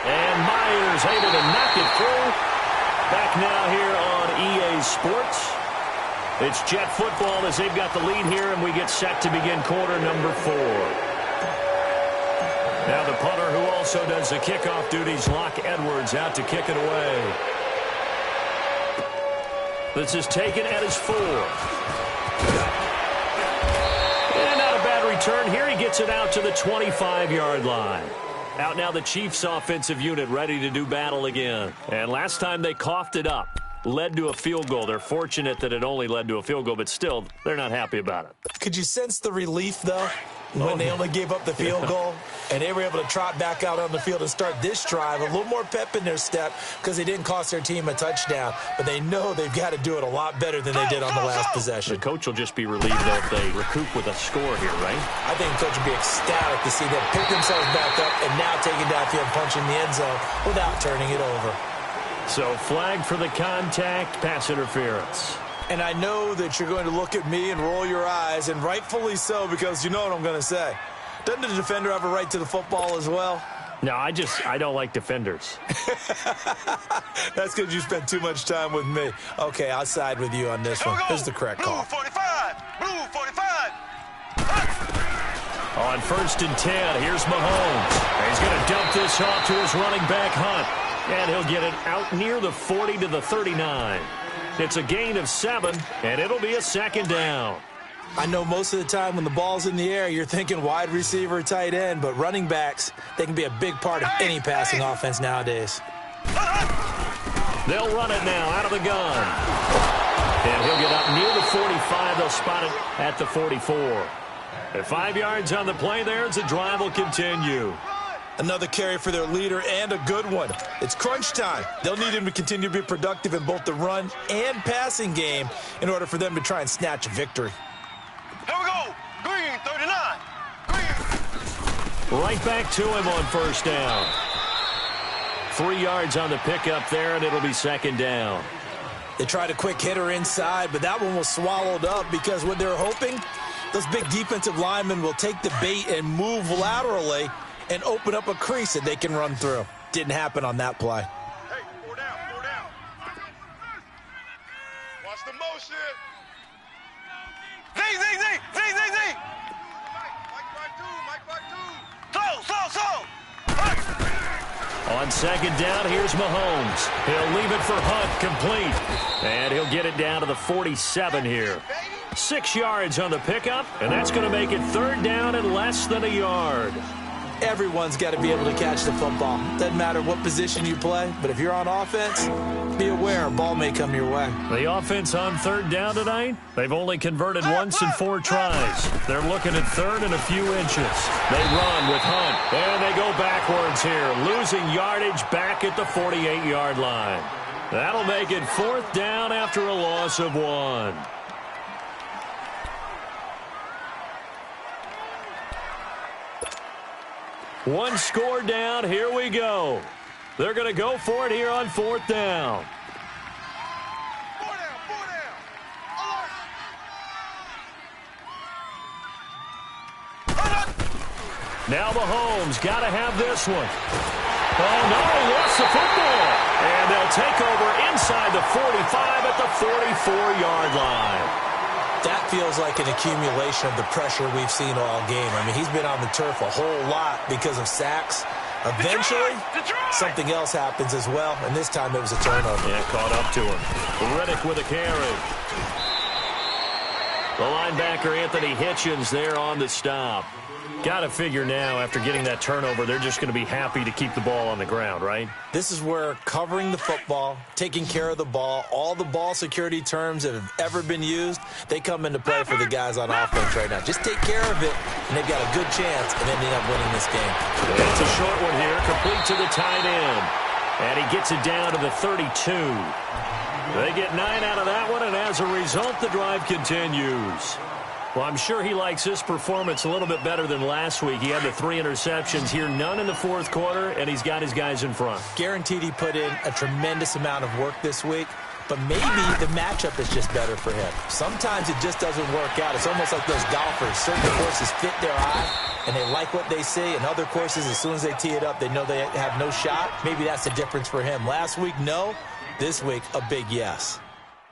And Myers able to knock it through. Back now here on EA Sports. It's Jet football as they've got the lead here, and we get set to begin quarter number 4. Now the punter who also does the kickoff duties, Locke Edwards, out to kick it away. This is taken at his 4. And not a bad return. Here he gets it out to the 25-yard line. Out now the Chiefs offensive unit ready to do battle again. And last time they coughed it up. Led to a field goal. They're fortunate that it only led to a field goal, but still, they're not happy about it. Could you sense the relief, though, when they only gave up the field goal and they were able to trot back out on the field and start this drive? A little more pep in their step because they didn't cost their team a touchdown, but they know they've got to do it a lot better than they did on the last possession. The coach will just be relieved, though, if they recoup with a score here, right? I think the coach will be ecstatic to see them pick themselves back up and now taking downfield, punching the end zone without turning it over. So flag for the contact, pass interference. And I know that you're going to look at me and roll your eyes, and rightfully so, because you know what I'm going to say. Doesn't the defender have a right to the football as well? No, I don't like defenders. That's because you spent too much time with me. Okay, I'll side with you on this one. Here's the correct call. Blue 45. Blue 45. On 1st and 10, here's Mahomes. He's going to dump this off to his running back, Hunt. And he'll get it out near the 40 to the 39. It's a gain of 7, and it'll be a 2nd down. I know most of the time when the ball's in the air, you're thinking wide receiver, tight end, but running backs, they can be a big part of any passing offense nowadays. They'll run it now out of the gun. And he'll get up near the 45. They'll spot it at the 44. At 5 yards on the play there, the drive will continue. Another carry for their leader and a good one. It's crunch time. They'll need him to continue to be productive in both the run and passing game in order for them to try and snatch a victory. Here we go. Green, 39. Green. Right back to him on first down. 3 yards on the pickup there, and it'll be second down. They tried a quick hitter inside, but that one was swallowed up because what they're hoping, those big defensive linemen will take the bait and move laterally and open up a crease that they can run through. Didn't happen on that play. Hey, 4 down, 4 down. Watch the motion. Z. Mike back two. Slow. On second down, here's Mahomes. He'll leave it for Hunt, complete. And he'll get it down to the 47 here. 6 yards on the pickup, and that's going to make it third down and less than a yard. Everyone's got to be able to catch the football. Doesn't matter what position you play, but if you're on offense, be aware a ball may come your way. The offense on third down tonight, they've only converted once in 4 tries. They're looking at third and a few inches. They run with Hunt, and they go backwards here, losing yardage back at the 48-yard line. That'll make it fourth down after a loss of 1. One score down. Here we go. They're going to go for it here on fourth down. 4 down. Alert. Now Mahomes got to have this one. Oh, no, he lost the football. And they'll take over inside the 45 at the 44-yard line. That feels like an accumulation of the pressure we've seen all game. I mean, he's been on the turf a whole lot because of sacks. Eventually, something else happens as well, and this time it was a turnover. Yeah, caught up to him. Riddick with a carry. The linebacker, Anthony Hitchens, there on the stop. Got to figure now, after getting that turnover, they're just going to be happy to keep the ball on the ground, right? This is where covering the football, taking care of the ball, all the ball security terms that have ever been used, they come into play for the guys on offense right now. Just take care of it, and they've got a good chance of ending up winning this game. It's a short one here, complete to the tight end. And he gets it down to the 32. They get 9 out of that one, and as a result, the drive continues. Well, I'm sure he likes this performance a little bit better than last week. He had the 3 interceptions here, none in the fourth quarter, and he's got his guys in front. Guaranteed he put in a tremendous amount of work this week, but maybe the matchup is just better for him. Sometimes it just doesn't work out. It's almost like those golfers. Certain courses fit their eye, and they like what they see. And other courses, as soon as they tee it up, they know they have no shot. Maybe that's the difference for him. Last week, no. This week, a big yes.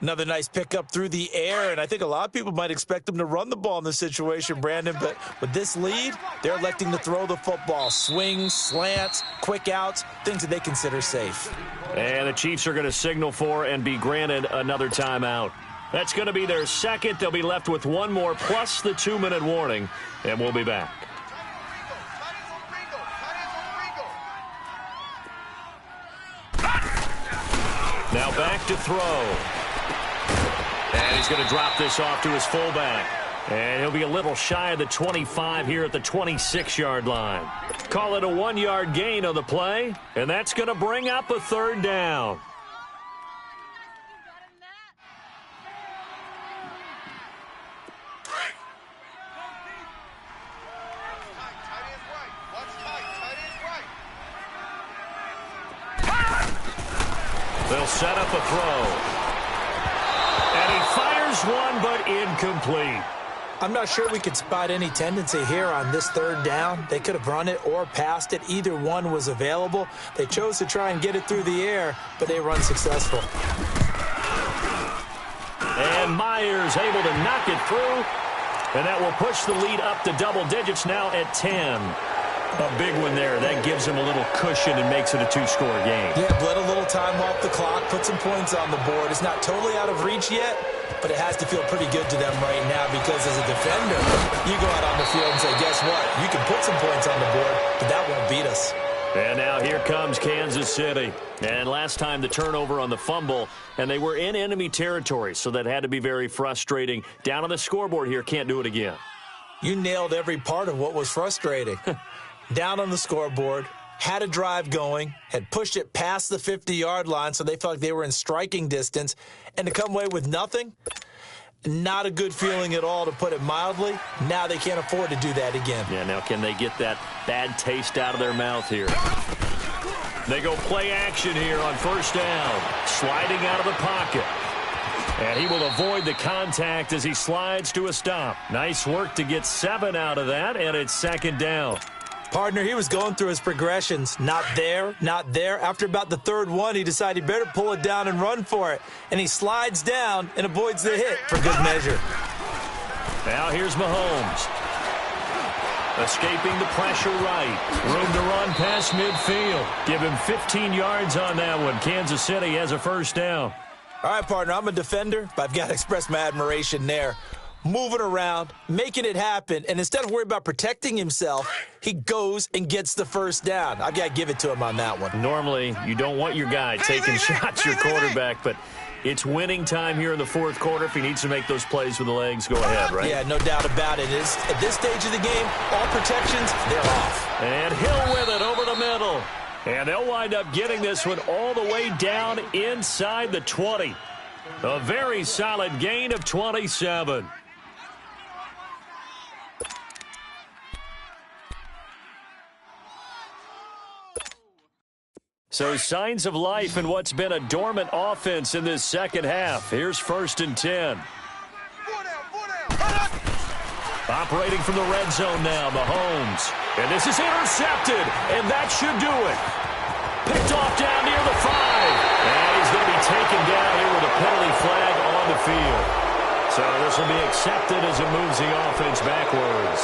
Another nice pickup through the air, and I think a lot of people might expect them to run the ball in this situation, Brandon, but with this lead, they're electing to throw the football. Swings, slants, quick outs, things that they consider safe. And the Chiefs are going to signal for and be granted another timeout. That's going to be their second. They'll be left with one more plus the 2-minute warning, and we'll be back. Now back to throw. And he's going to drop this off to his fullback. And he'll be a little shy of the 25 here at the 26-yard line. Call it a 1-yard gain on the play, and that's going to bring up a third down. They'll set up a throw. And he fires one, but incomplete. I'm not sure we could spot any tendency here on this third down. They could have run it or passed it. Either one was available. They chose to try and get it through the air, but they were unsuccessful. And Myers able to knock it through. And that will push the lead up to double digits now at 10. A big one there. That gives him a little cushion and makes it a 2-score game. Yeah, bled a little time off the clock, put some points on the board. It's not totally out of reach yet, but it has to feel pretty good to them right now because as a defender, you go out on the field and say, guess what? You can put some points on the board, but that won't beat us. And now here comes Kansas City. And last time the turnover on the fumble, and they were in enemy territory, so that had to be very frustrating. Down on the scoreboard here, can't do it again. You nailed every part of what was frustrating. Down on the scoreboard, had a drive going, had pushed it past the 50-yard line so they felt like they were in striking distance, and to come away with nothing, not a good feeling at all, to put it mildly. Now they can't afford to do that again. Yeah, now can they get that bad taste out of their mouth here? They go play action here on first down. Sliding out of the pocket. And he will avoid the contact as he slides to a stop. Nice work to get 7 out of that, and it's second down. Partner, he was going through his progressions. Not there, not there. After about the third one, he decided he better pull it down and run for it. And he slides down and avoids the hit for good measure. Now here's Mahomes. Escaping the pressure right. Room to run past midfield. Give him 15 yards on that one. Kansas City has a first down. All right, partner, I'm a defender, but I've got to express my admiration there. Moving around, making it happen, and instead of worrying about protecting himself, he goes and gets the first down. I've got to give it to him on that one. Normally, you don't want your guy taking shots, your quarterback, but it's winning time here in the fourth quarter. If he needs to make those plays with the legs, go ahead, right? Yeah, no doubt about it. At this stage of the game, all protections, they're off. And Hill with it over the middle. And they'll wind up getting this one all the way down inside the 20. A very solid gain of 27. So signs of life in what's been a dormant offense in this second half. Here's first and 10. Operating from the red zone now, Mahomes. And this is intercepted, and that should do it. Picked off down near the 5. And he's going to be taken down here with a penalty flag on the field. So this will be accepted as it moves the offense backwards.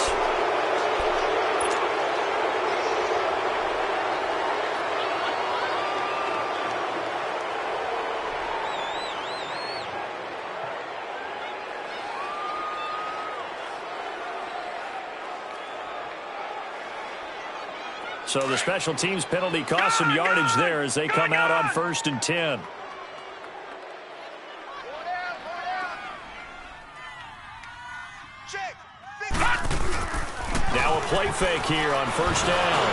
So the special teams penalty cost some yardage there as they come out on first and 10. Now a play fake here on first down.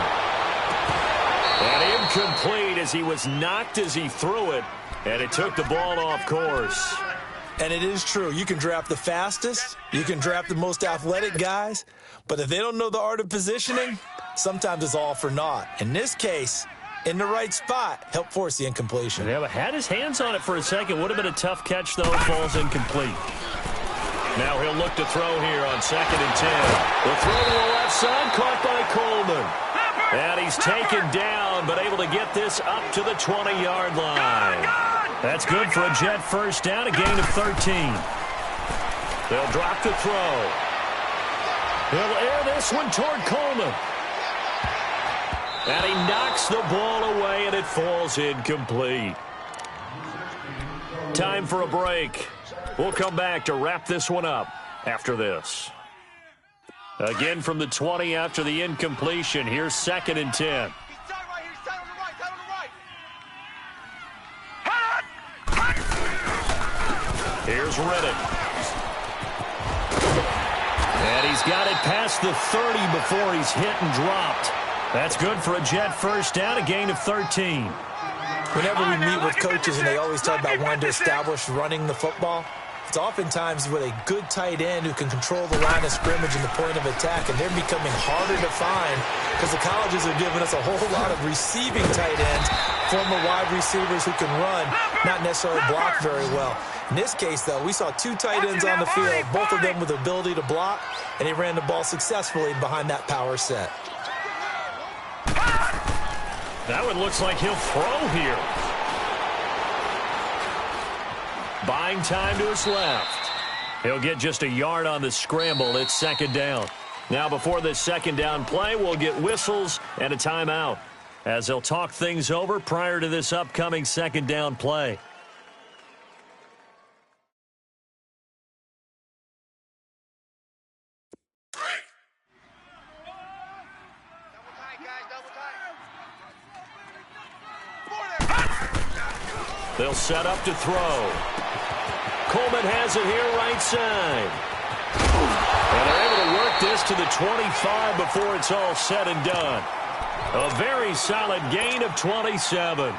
And incomplete as he was knocked as he threw it, and it took the ball off course. And it is true. You can draft the fastest. You can draft the most athletic guys. But if they don't know the art of positioning, sometimes it's all for naught. In this case, in the right spot, helped force the incompletion. Yeah, but had his hands on it for a second. Would have been a tough catch, though. Falls incomplete. Now he'll look to throw here on second and 10. The throw to the left side, caught by Coleman. And he's taken down, but able to get this up to the 20-yard line. That's good for a Jet first down, a gain of 13. They'll drop the throw. He'll air this one toward Coleman. And he knocks the ball away, and it falls incomplete. Time for a break. We'll come back to wrap this one up after this. Again from the 20 after the incompletion. Here's second and 10. Here's Riddick. And he's got it past the 30 before he's hit and dropped. That's good for a Jet first down, a gain of 13. Whenever we meet with coaches and they always talk about wanting to establish running the football, it's oftentimes with a good tight end who can control the line of scrimmage and the point of attack, and they're becoming harder to find because the colleges are giving us a whole lot of receiving tight ends, former wide receivers who can run, not necessarily block very well. In this case, though, we saw two tight ends on the field, both of them with the ability to block, and he ran the ball successfully behind that power set. That one looks like he'll throw here. Buying time to his left. He'll get just a yard on the scramble. It's second down. Now before this second down play, we'll get whistles and a timeout as they'll talk things over prior to this upcoming second down play. They'll set up to throw. Coleman has it here right side. And they're able to work this to the 25 before it's all said and done. A very solid gain of 27.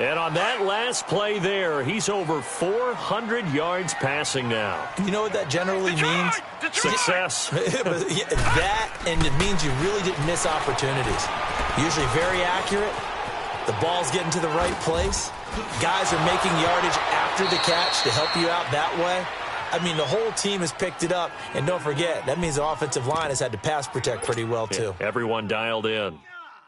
And on that last play there, he's over 400 yards passing now. You know what that generally means? Success. That, and it means you really didn't miss opportunities. Usually very accurate. The ball's getting to the right place. Guys are making yardage after the catch to help you out that way. I mean, the whole team has picked it up. And don't forget, that means the offensive line has had to pass protect pretty well, too. Yeah, everyone dialed in.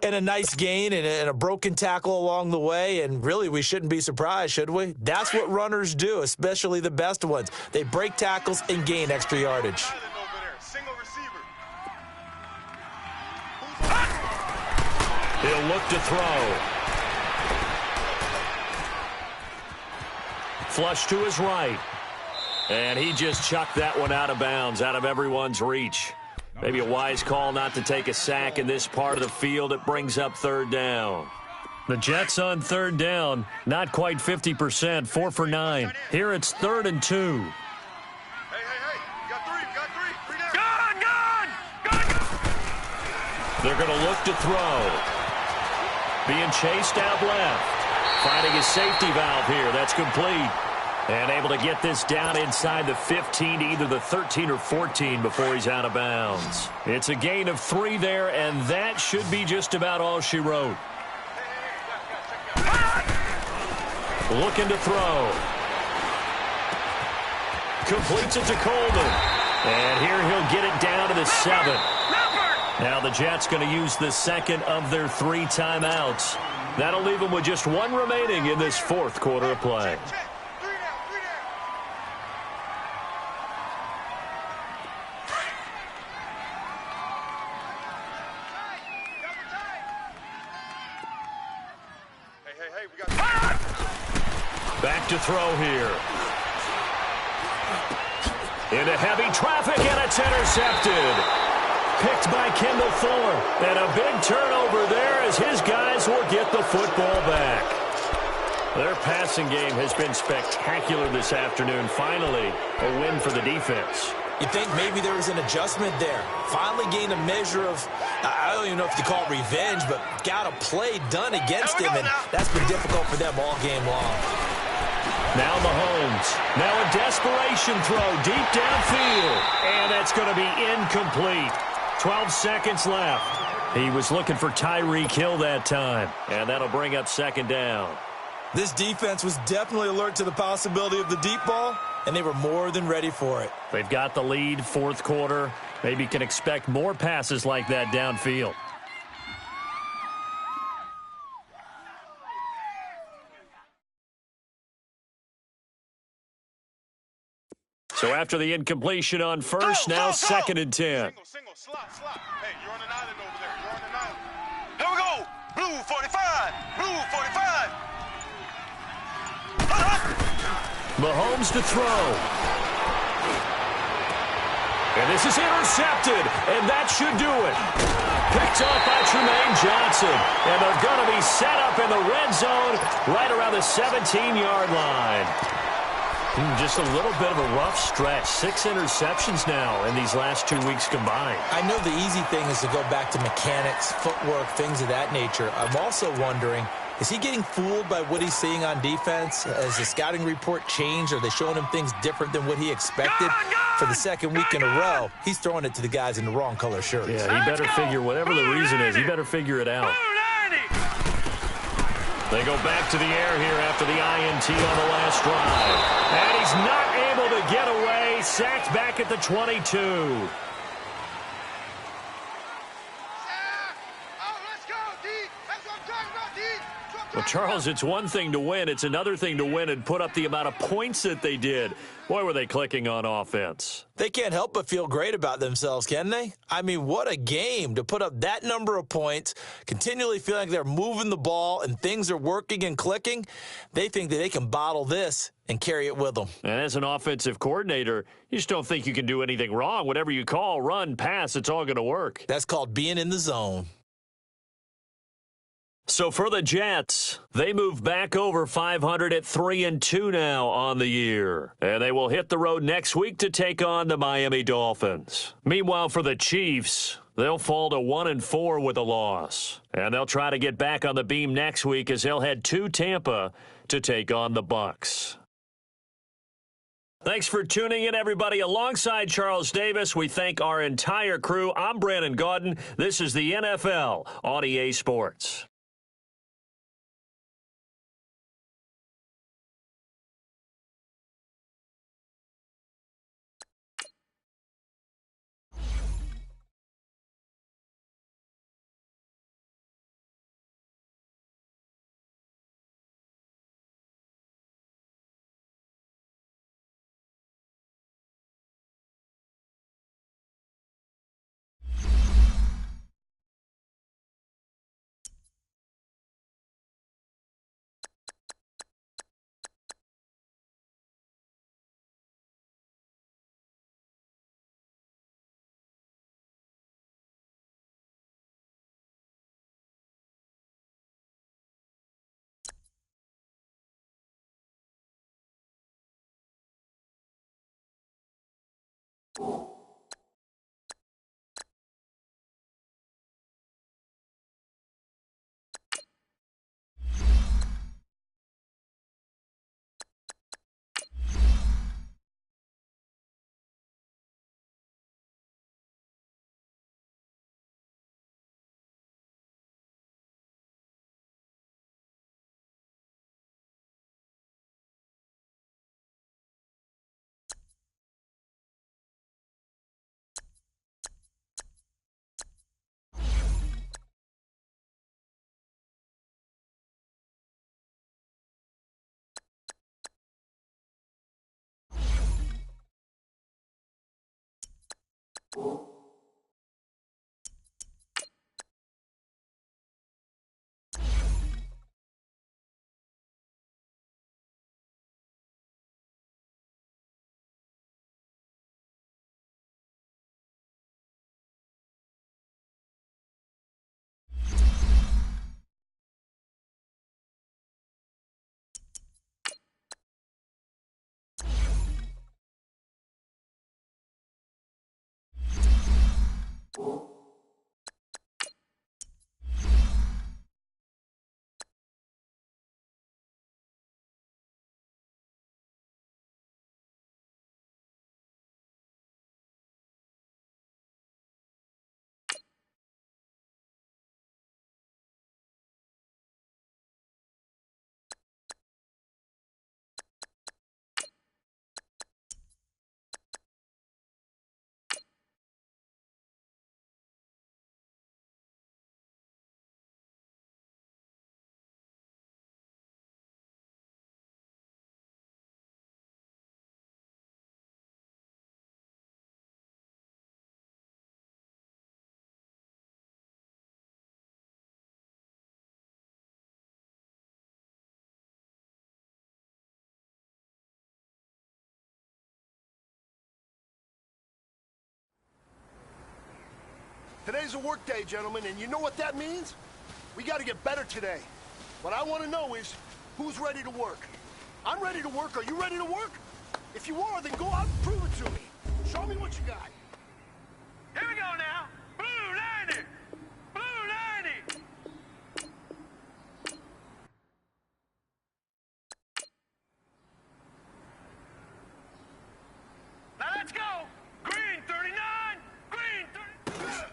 And a nice gain and a broken tackle along the way. And really, we shouldn't be surprised, should we? That's what runners do, especially the best ones. They break tackles and gain extra yardage. He'll look to throw. Flush to his right. And he just chucked that one out of bounds, out of everyone's reach. Maybe a wise call not to take a sack in this part of the field. It brings up third down. The Jets on third down, not quite 50%, 4 for 9. Here it's 3rd and 2. Hey, we got three down. Gun! They're going to look to throw. Being chased out left. Finding his safety valve here. That's complete. And able to get this down inside the 15 to either the 13 or 14 before he's out of bounds. It's a gain of 3 there, and that should be just about all she wrote. Looking to throw. Completes it to Coleman. And here he'll get it down to the 7. Now the Jets going to use the second of their 3 timeouts. That'll leave them with just 1 remaining in this 4th quarter of play. Back to throw here. Into heavy traffic, and it's intercepted. Picked by Kendall Fuller. And a big turnover there as his guys will get the football back. Their passing game has been spectacular this afternoon. Finally, a win for the defense. You think maybe there was an adjustment there. Finally gained a measure of, I don't even know if you call it revenge, but got a play done against him, and that's been difficult for them all game long. Now Mahomes. Now a desperation throw deep downfield. And that's going to be incomplete. 12 seconds left. He was looking for Tyreek Hill that time. And that'll bring up 2nd down. This defense was definitely alert to the possibility of the deep ball, and they were more than ready for it. They've got the lead, 4th quarter. Maybe can expect more passes like that downfield. So after the incompletion on first, now 2nd and 10. Single, slot. Hey, you're on an island over there. You're on an island. Here we go. Blue 45. Blue 45. Mahomes to throw. And this is intercepted, and that should do it. Picked off by Tremaine Johnson, and they're going to be set up in the red zone right around the 17-yard line. Just a little bit of a rough stretch. 6 interceptions now in these last 2 weeks combined. I know the easy thing is to go back to mechanics, footwork, things of that nature. I'm also wondering, is he getting fooled by what he's seeing on defense? Has the scouting report changed? Are they showing him things different than what he expected? For the 2nd week in a row, he's throwing it to the guys in the wrong color shirts. Yeah, he better figure, whatever the reason is, he better figure it out. They go back to the air here after the INT on the last drive. And he's not able to get away. Sacked back at the 22. Well, Charles, it's one thing to win. It's another thing to win and put up the amount of points that they did. Boy, were they clicking on offense. They can't help but feel great about themselves, can they? I mean, what a game to put up that number of points, continually feeling like they're moving the ball and things are working and clicking. They think that they can bottle this and carry it with them. And as an offensive coordinator, you just don't think you can do anything wrong. Whatever you call, run, pass, it's all going to work. That's called being in the zone. So for the Jets, they move back over 500 at 3-2 now on the year. And they will hit the road next week to take on the Miami Dolphins. Meanwhile, for the Chiefs, they'll fall to 1-4 with a loss. And they'll try to get back on the beam next week as they'll head to Tampa to take on the Bucs. Thanks for tuning in, everybody. Alongside Charles Davis, we thank our entire crew. I'm Brandon Gaudin. This is the NFL on EA Sports. Today's a work day, gentlemen, and you know what that means? We got to get better today. What I want to know is, who's ready to work? I'm ready to work. Are you ready to work? If you are, then go out and prove it to me. Show me what you got. Here we go now. Blue 90. Blue 90. Now let's go. Green 39. Green 39.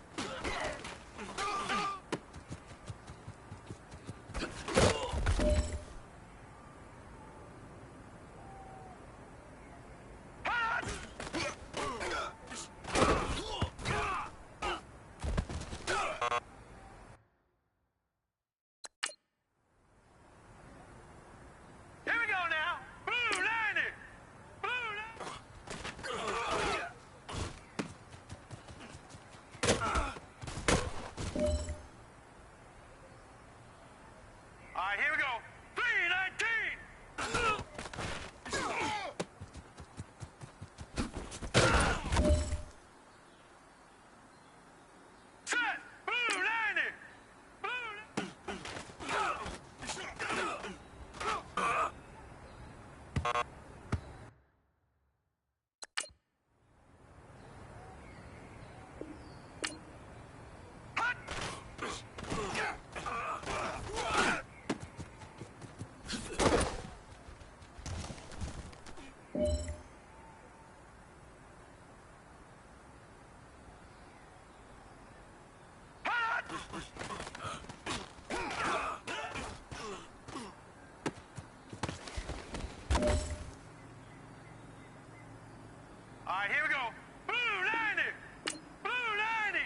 go. Blue 90. Blue 90.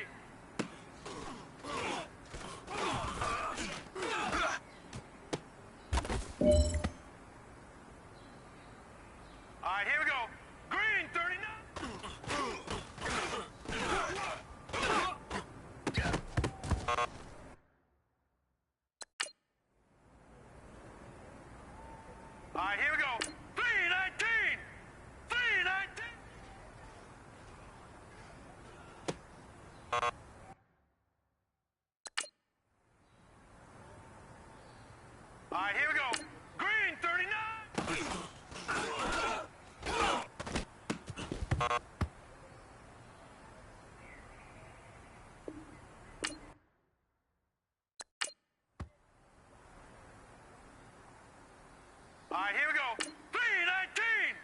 All right, here we go. Green 39. All right, here we go. 319. 319. All right, here we go. Green 39. All right, here we go. 319.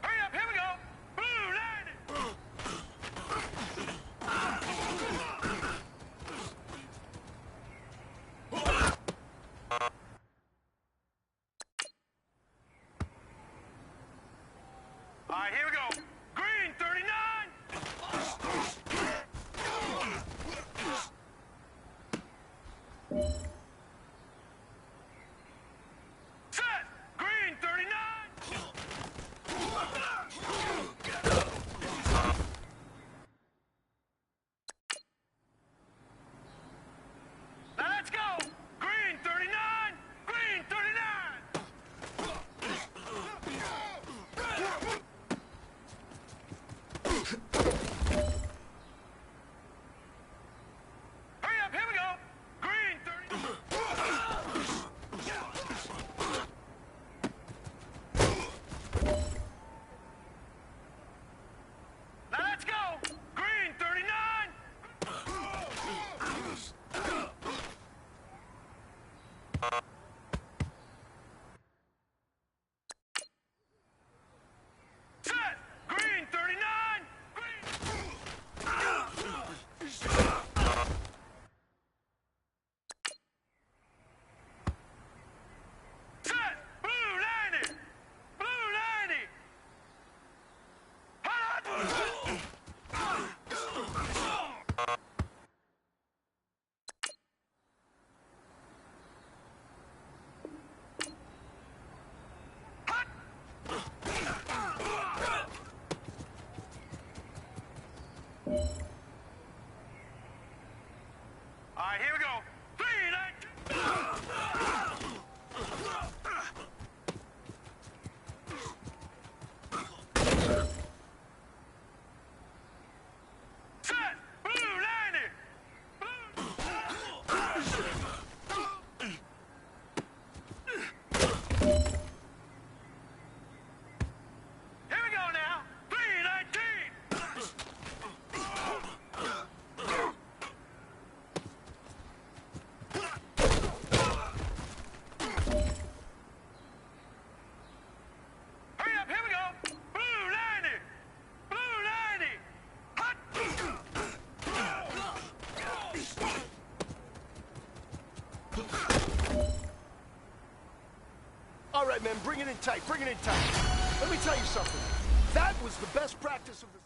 Hurry up, here we go. Blue 90. All right, here we go. Green 39. Set. Green 39. Now let's go. Green 39. Green 39. Hurry up, here we go. Green 39. Now let's go. Green 39. Set. Green 39. Green. Set. Blue 90. Blue 90. Hot. All right, here we go. 319. Set. Blue 90. Here we go now. 319. Hurry up, here we go. Blue 90. Blue 90. Hot. All right, man, bring it in tight. Bring it in tight. Let me tell you something. That was the best practice of the...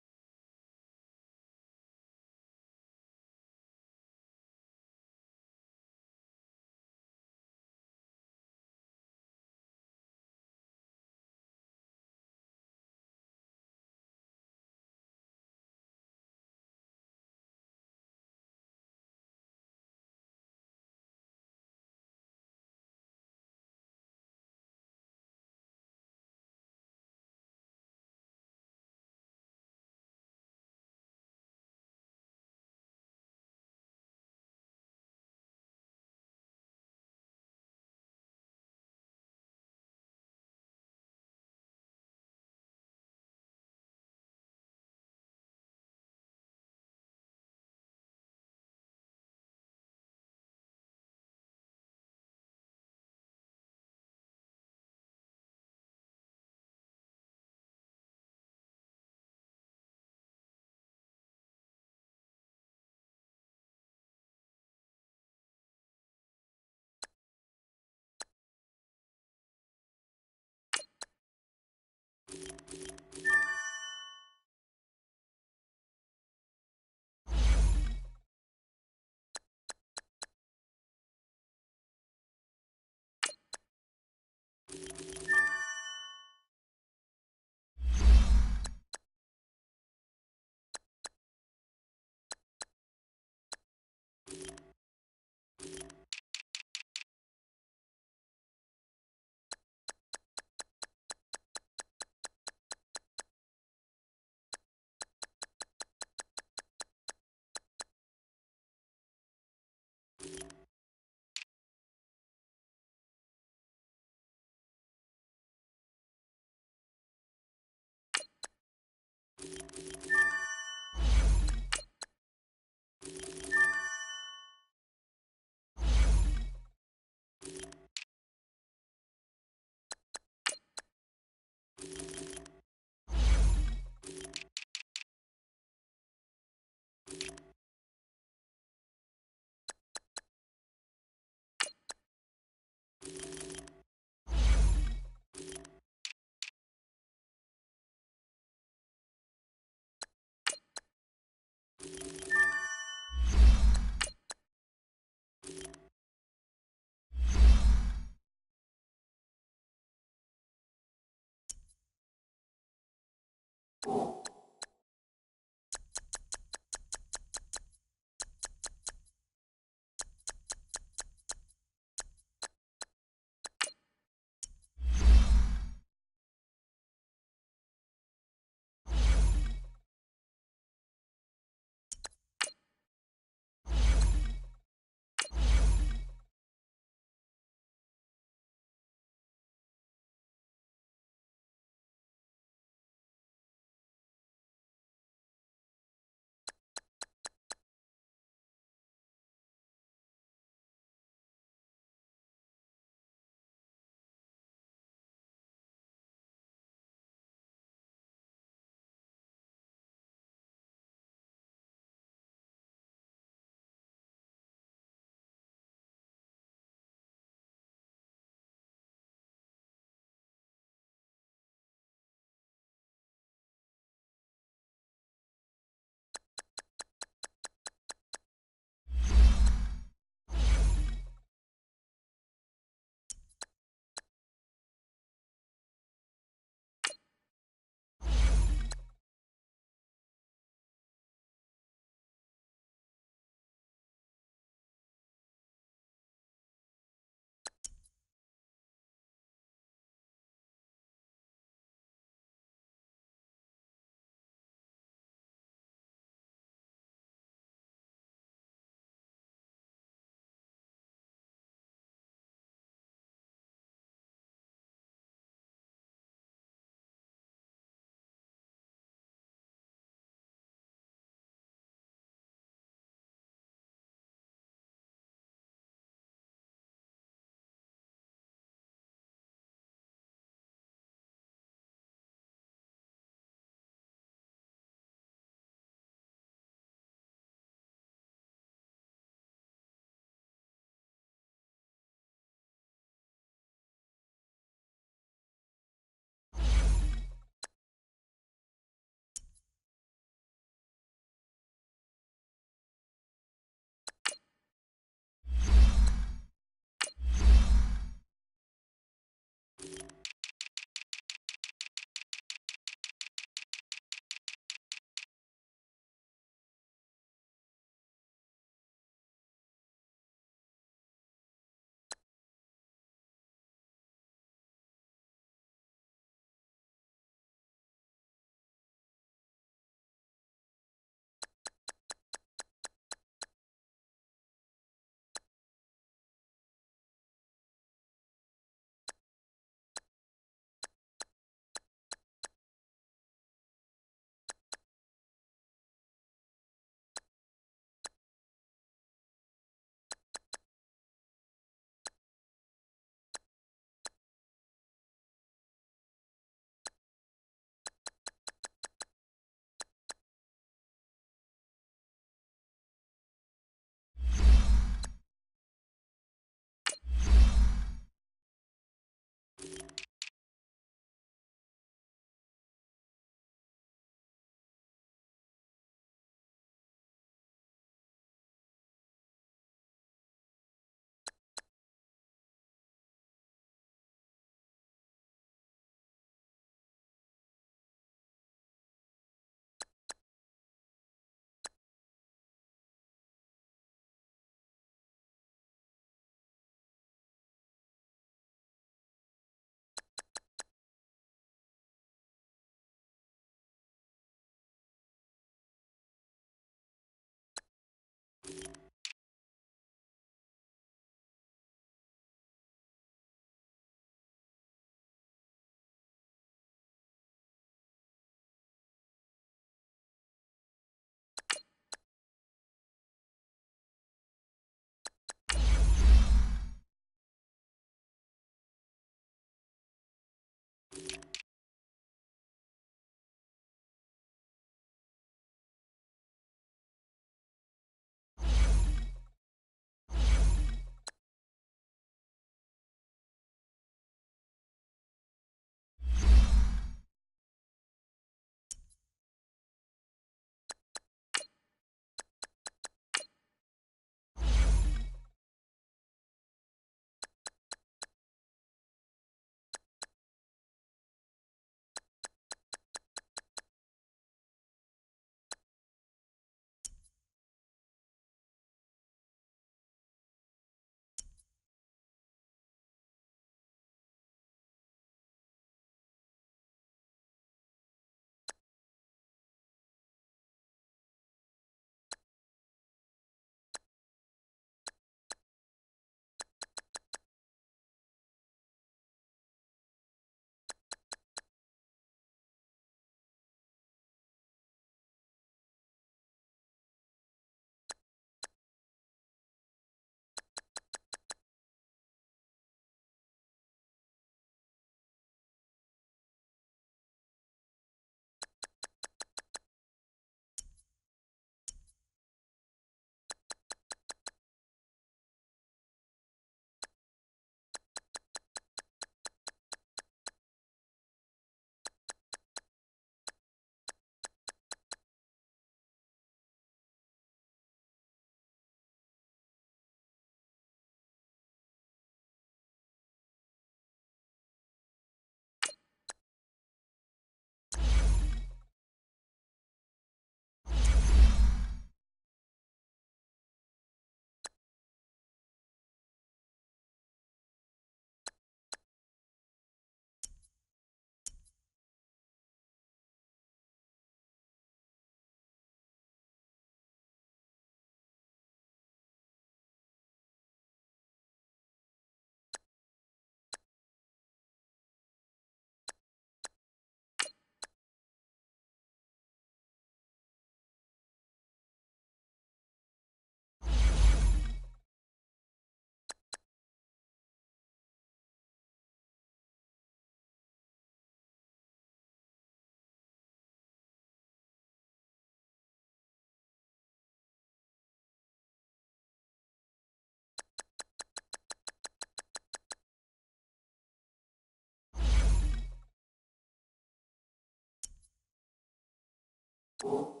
you.